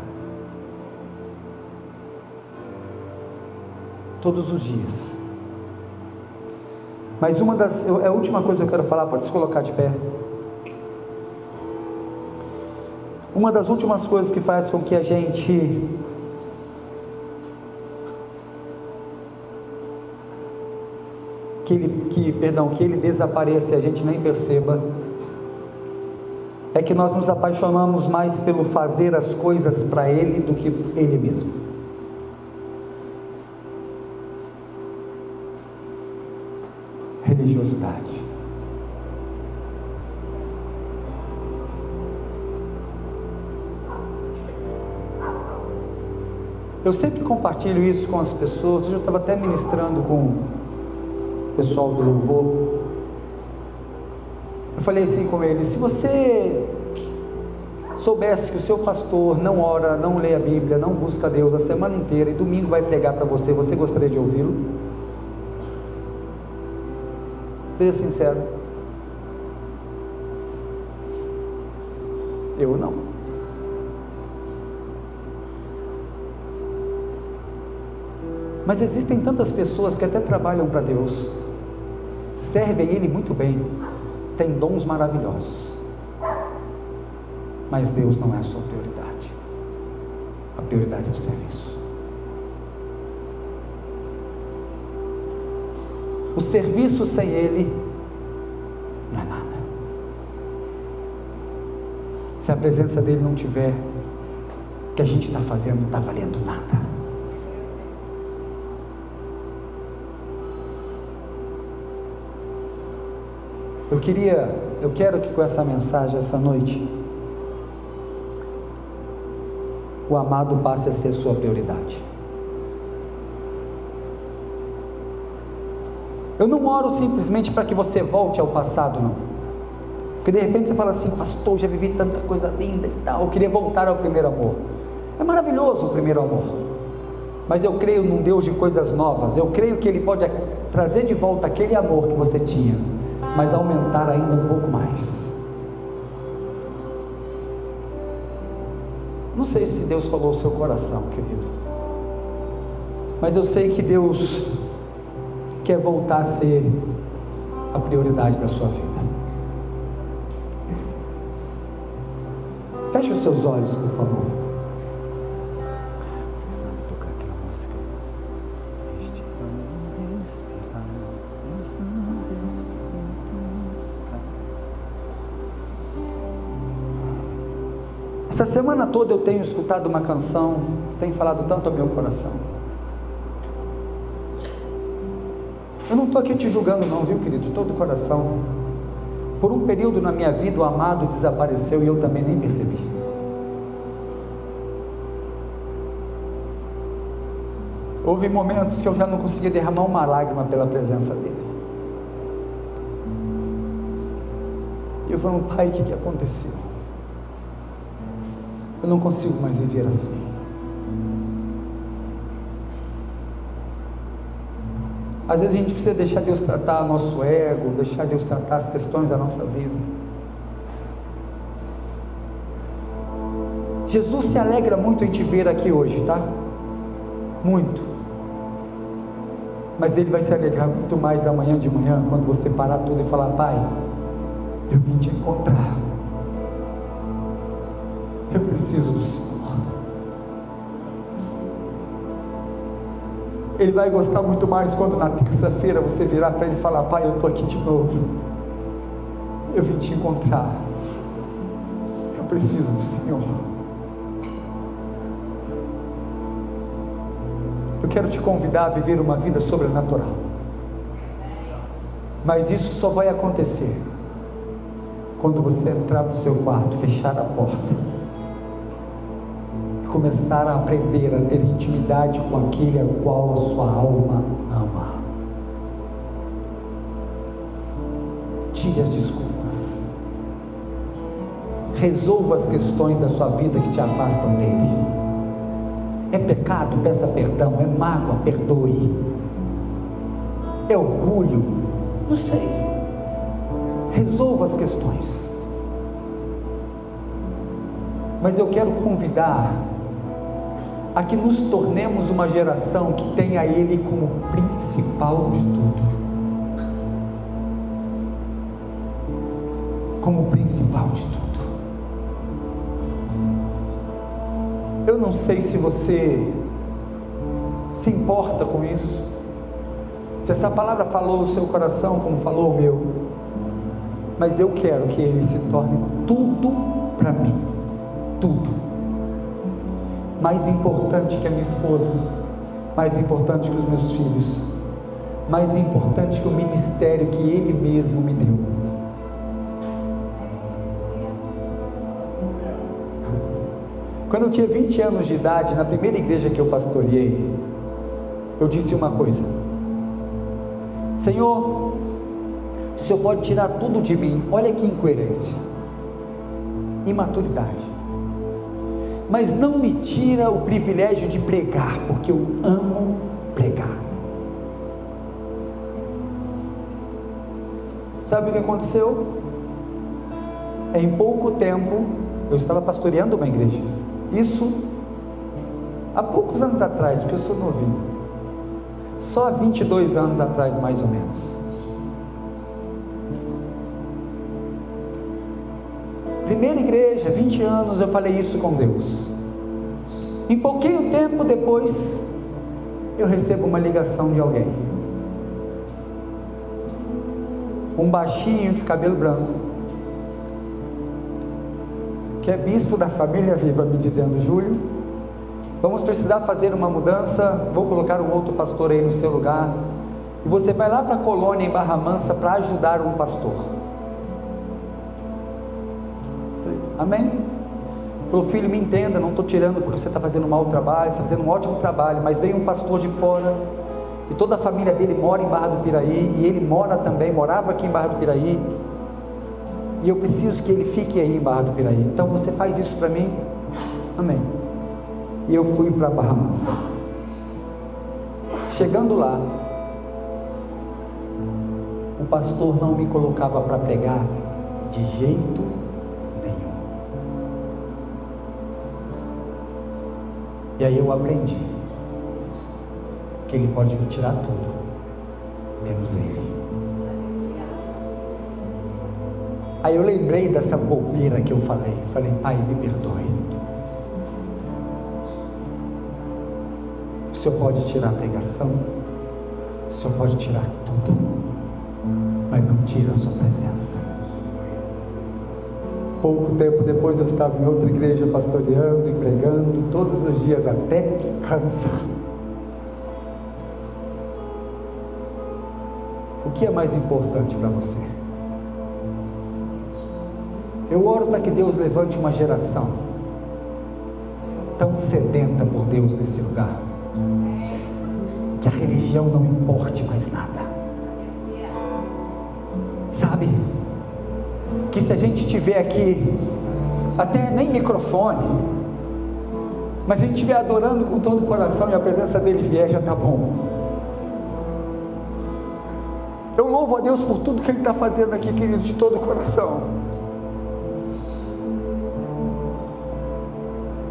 S1: Todos os dias. Mas é a última coisa que eu quero falar, pode se colocar de pé. Uma das últimas coisas que faz com que a gente que ele desapareça e a gente nem perceba, é que nós nos apaixonamos mais pelo fazer as coisas para ele do que ele mesmo. Religiosidade. Eu sempre compartilho isso com as pessoas. Hoje eu estava até ministrando com o pessoal do louvor. Eu falei assim com eles: se você soubesse que o seu pastor não ora, não lê a Bíblia, não busca Deus a semana inteira e domingo vai pregar para você, você gostaria de ouvi-lo? Seja sincero. Eu não. Mas existem tantas pessoas que até trabalham para Deus, servem Ele muito bem, têm dons maravilhosos, mas Deus não é a sua prioridade. A prioridade é o serviço. O serviço sem Ele não é nada. Se a presença dEle não tiver, o que a gente está fazendo não está valendo nada. Eu quero que com essa mensagem, essa noite, o amado passe a ser sua prioridade. Eu não oro simplesmente para que você volte ao passado, não. Porque de repente você fala assim: pastor, já vivi tanta coisa linda e tal, eu queria voltar ao primeiro amor. É maravilhoso o primeiro amor, mas eu creio num Deus de coisas novas. Eu creio que Ele pode trazer de volta aquele amor que você tinha, mas aumentar ainda um pouco mais. Não sei se Deus falou o seu coração, querido, mas eu sei que Deus quer voltar a ser a prioridade da sua vida. Feche os seus olhos, por favor. Você sabe tocar aquela música? Este ano respirar, meu Santo Espírito. Essa semana toda eu tenho escutado uma canção que tem falado tanto ao meu coração. Eu não estou aqui te julgando não, viu, querido, de todo o coração. Por um período na minha vida o amado desapareceu e eu também nem percebi. Houve momentos que eu já não conseguia derramar uma lágrima pela presença dele. E eu falei: pai, o que aconteceu? Eu não consigo mais viver assim. Às vezes a gente precisa deixar Deus tratar nosso ego, deixar Deus tratar as questões da nossa vida. Jesus se alegra muito em te ver aqui hoje, tá? Muito. Mas Ele vai se alegrar muito mais amanhã de manhã, quando você parar tudo e falar: Pai, eu vim te encontrar, eu preciso do Senhor. Ele vai gostar muito mais quando na terça-feira você virar para Ele e falar: Pai, eu estou aqui de novo, eu vim te encontrar, eu preciso do Senhor. Eu quero te convidar a viver uma vida sobrenatural, mas isso só vai acontecer quando você entrar no seu quarto, fechar a porta e começar a aprender a ter intimidade com aquele ao qual a sua alma ama. Tire as desculpas, resolva as questões da sua vida que te afastam dele. É pecado? Peça perdão. É mágoa? Perdoe. É orgulho? Não sei. Resolva as questões. Mas eu quero convidar a que nos tornemos uma geração que tenha Ele como principal de tudo. Como principal de tudo. Eu não sei se você se importa com isso, se essa palavra falou o seu coração como falou o meu, mas eu quero que Ele se torne tudo para mim, tudo, mais importante que a minha esposa, mais importante que os meus filhos, mais importante que o ministério que Ele mesmo me deu. Quando eu tinha 20 anos de idade, na primeira igreja que eu pastoreei, eu disse uma coisa: Senhor, o Senhor pode tirar tudo de mim, olha que incoerência, imaturidade, mas não me tira o privilégio de pregar, porque eu amo pregar. Sabe o que aconteceu? Em pouco tempo, eu estava pastoreando uma igreja, isso há poucos anos atrás, porque eu sou novinho, só há 22 anos atrás, mais ou menos. Primeira igreja, 20 anos, eu falei isso com Deus. Em pouquinho tempo depois, eu recebo uma ligação de alguém, um baixinho de cabelo branco, que é bispo da família Viva, me dizendo: Júlio, vamos precisar fazer uma mudança, vou colocar um outro pastor aí no seu lugar, e você vai lá para a colônia em Barra Mansa para ajudar um pastor. Falei: amém? Falou: filho, me entenda, não estou tirando porque você está fazendo um mau trabalho, você está fazendo um ótimo trabalho, mas veio um pastor de fora, e toda a família dele mora em Barra do Piraí, e ele morava aqui em Barra do Piraí, e eu preciso que ele fique aí em Barra do Piraí, então você faz isso para mim? Amém. E eu fui para Barra Mansa. Chegando lá, o pastor não me colocava para pregar de jeito nenhum. E aí eu aprendi que Ele pode me tirar tudo, menos Ele. Aí eu lembrei dessa bobeira que eu falei, Pai, me perdoe, o Senhor pode tirar a pregação, o Senhor pode tirar tudo, mas não tira a sua presença. Pouco tempo depois eu estava em outra igreja pastoreando e pregando todos os dias até cansar. O que é mais importante para você? Eu oro para que Deus levante uma geração tão sedenta por Deus nesse lugar, que a religião não importe mais nada, sabe? Que se a gente tiver aqui, até nem microfone, mas a gente estiver adorando com todo o coração e a presença dele vier, já está bom. Eu louvo a Deus por tudo que Ele está fazendo aqui, queridos, de todo o coração.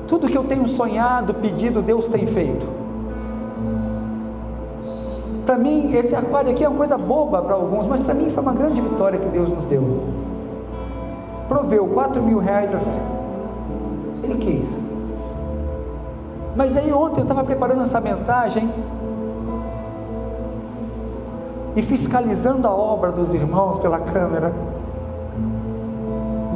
S1: Tudo que eu tenho sonhado, pedido, Deus tem feito. Para mim, esse aquário aqui é uma coisa boba para alguns, mas para mim foi uma grande vitória que Deus nos deu. Proveu R$4.000 assim. Ele quis. Mas aí ontem eu estava preparando essa mensagem e fiscalizando a obra dos irmãos pela câmera.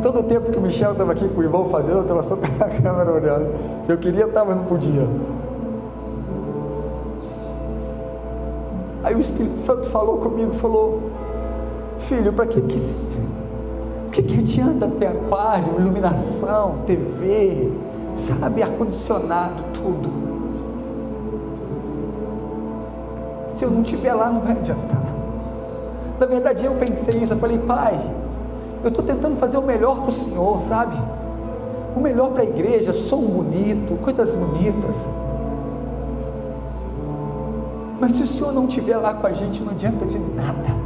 S1: Todo o tempo que o Michel estava aqui com o irmão fazendo, eu estava só pela câmera olhando. Eu queria estar, mas não podia. Aí o Espírito Santo falou comigo, falou: filho, para que adianta ter aquário, iluminação, TV, sabe, ar-condicionado, tudo, se eu não estiver lá não vai adiantar. Na verdade eu pensei isso, eu falei: pai, eu estou tentando fazer o melhor para o Senhor, sabe, o melhor para a igreja, som bonito, coisas bonitas, mas se o Senhor não estiver lá com a gente, não adianta de nada.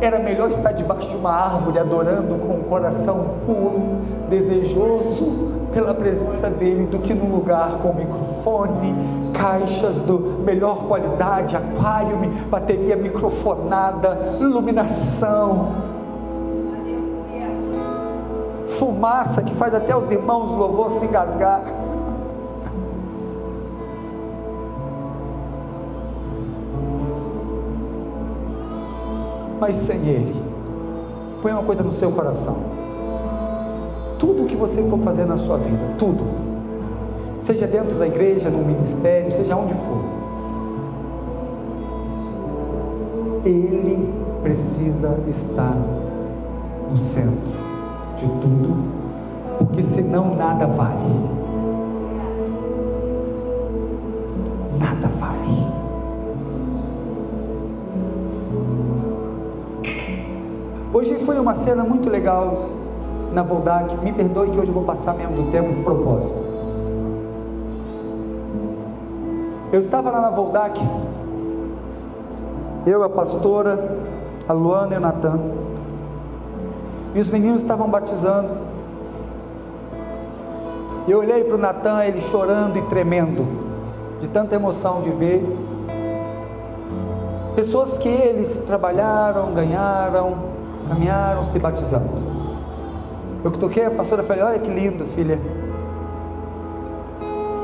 S1: Era melhor estar debaixo de uma árvore, adorando com um coração puro, desejoso pela presença dEle, do que num lugar com microfone, caixas do melhor qualidade, aquário, bateria microfonada, iluminação, fumaça que faz até os irmãos do louvor se engasgar. Mas sem Ele, põe uma coisa no seu coração: tudo que você for fazer na sua vida, tudo, seja dentro da igreja, no ministério, seja onde for, Ele precisa estar no centro de tudo, porque senão nada vale. Nada vale. Hoje foi uma cena muito legal na Voldac. Me perdoe que hoje eu vou passar mesmo do tempo de propósito. Eu estava lá na Voldac, eu, a pastora, a Luana e o Natan, e os meninos estavam batizando. Eu olhei para o Natan, ele chorando e tremendo, de tanta emoção de ver pessoas que eles trabalharam, ganharam, caminharam, se batizando. Eu que toquei a pastora, falei: olha que lindo, filha.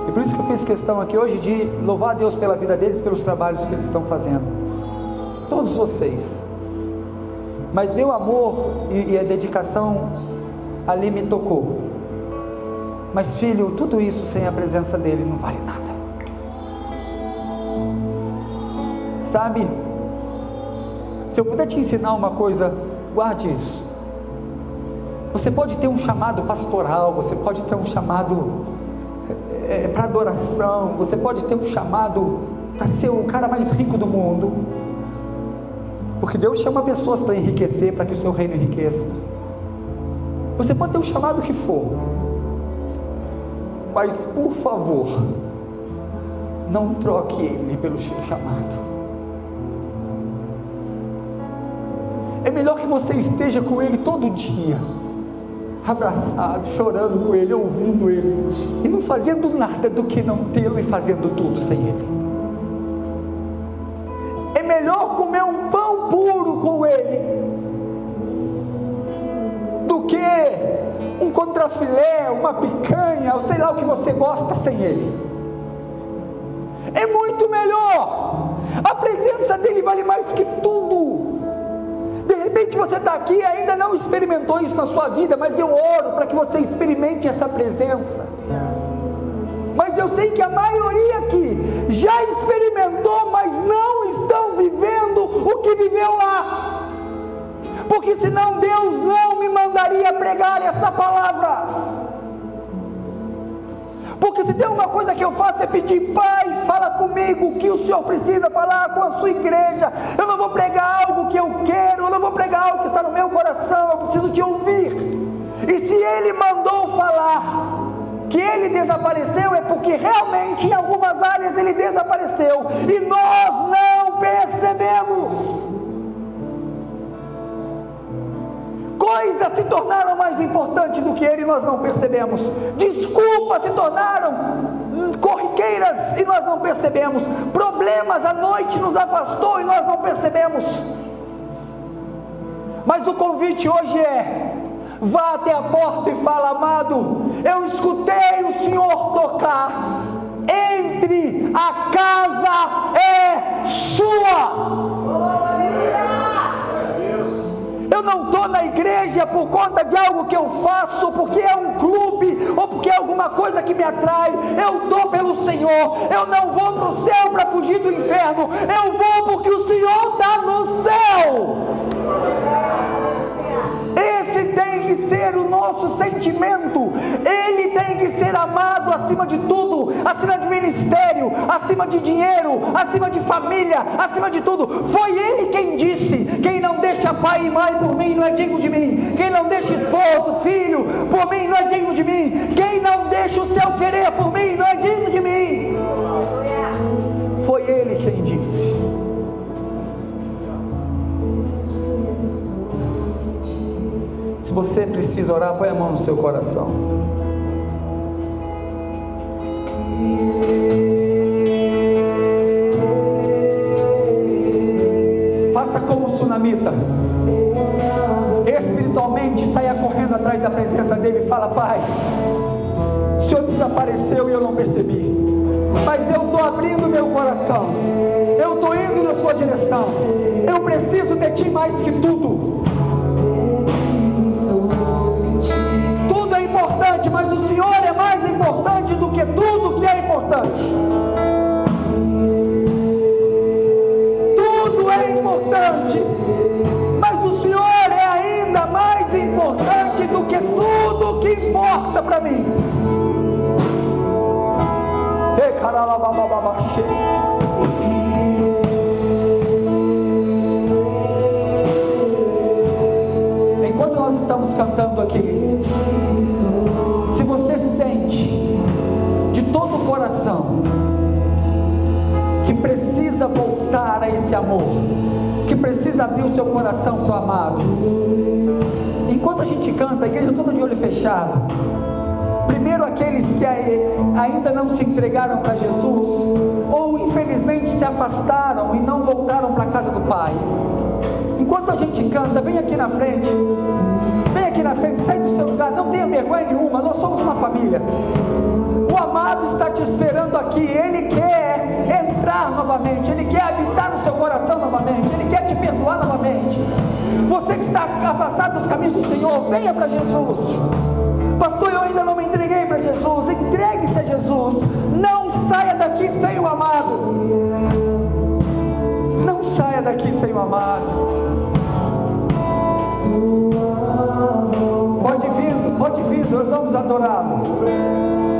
S1: E por isso que eu fiz questão aqui hoje de louvar a Deus pela vida deles, pelos trabalhos que eles estão fazendo, todos vocês. Mas meu amor e a dedicação ali me tocou. Mas filho, tudo isso sem a presença dele não vale nada. Sabe, se eu puder te ensinar uma coisa, guarde isso. Você pode ter um chamado pastoral, você pode ter um chamado para adoração, você pode ter um chamado para ser o cara mais rico do mundo, porque Deus chama pessoas para enriquecer, para que o seu reino enriqueça. Você pode ter o chamado que for, mas por favor, não troque ele pelo seu chamado. É melhor que você esteja com ele todo dia, abraçado, chorando com ele, ouvindo ele, e não fazendo nada, do que não tê-lo e fazendo tudo sem ele. É melhor comer um pão puro com ele, do que um contrafilé, uma picanha, ou sei lá o que você gosta, sem ele. É muito melhor. A presença dele vale mais que tudo. De repente você está aqui e ainda não experimentou isso na sua vida, mas eu oro para que você experimente essa presença. Mas eu sei que a maioria aqui já experimentou, mas não estão vivendo o que viveu lá, porque senão Deus não me mandaria pregar essa palavra. Porque se tem uma coisa que eu faço é pedir: Pai, fala comigo o que o Senhor precisa falar com a sua igreja. Eu não vou pregar algo que eu quero, eu não vou pregar algo que está no meu coração, eu preciso te ouvir. E se Ele mandou falar que Ele desapareceu, é porque realmente em algumas áreas Ele desapareceu e nós não percebemos. Coisas se tornaram mais importantes do que Ele e nós não percebemos. Desculpas se tornaram corriqueiras e nós não percebemos. Problemas, a noite nos afastou e nós não percebemos. Mas o convite hoje é: vá até a porta e fala: amado, eu escutei o Senhor tocar, entre, a casa é sua. Eu não estou na igreja por conta de algo que eu faço, porque é um clube, ou porque é alguma coisa que me atrai. Eu estou pelo Senhor. Eu não vou para o céu para fugir do inferno. Eu vou porque o Senhor está no céu. Esse tem que ser o nosso sentimento. Ele tem que ser amado acima de tudo, acima de ministério, acima de dinheiro, acima de família, acima de tudo. Foi Ele quem disse: quem não deixa pai e mãe por mim não é digno de mim. Quem não deixa esposo, filho por mim não é digno de mim. Quem não deixa o seu querer por mim não é digno de mim. Foi Ele quem disse. Se você precisa orar, põe a mão no seu coração. Faça como o sunamita. Espiritualmente, saia correndo atrás da presença dele e fala: Pai, o Senhor desapareceu e eu não percebi, mas eu estou abrindo meu coração, eu estou indo na sua direção, eu preciso de Ti mais que tudo. Tudo é importante, mas o Senhor é mais importante do que tudo que é importante. Tudo é importante, mas o Senhor é ainda mais importante do que tudo que importa para mim. Enquanto nós estamos cantando aqui, se você sente de todo o coração que precisa voltar a esse amor, que precisa abrir o seu coração para o amado, enquanto a gente canta, a igreja toda de olho fechado, primeiro aqueles que ainda não se entregaram para Jesus, ou infelizmente se afastaram e não voltaram para a casa do Pai. Enquanto a gente canta, vem aqui na frente, sai do seu lugar, não tenha vergonha nenhuma, nós somos uma família. O amado está te esperando aqui, Ele quer entrar novamente, Ele quer habitar no seu coração novamente, Ele quer te perdoar novamente. Você que está afastado dos caminhos do Senhor, venha para Jesus. Pastor, eu ainda não me entreguei para Jesus. Entregue-se a Jesus. Não saia daqui sem o amado. Não saia daqui sem o amado. Pode vir, nós vamos adorá-lo.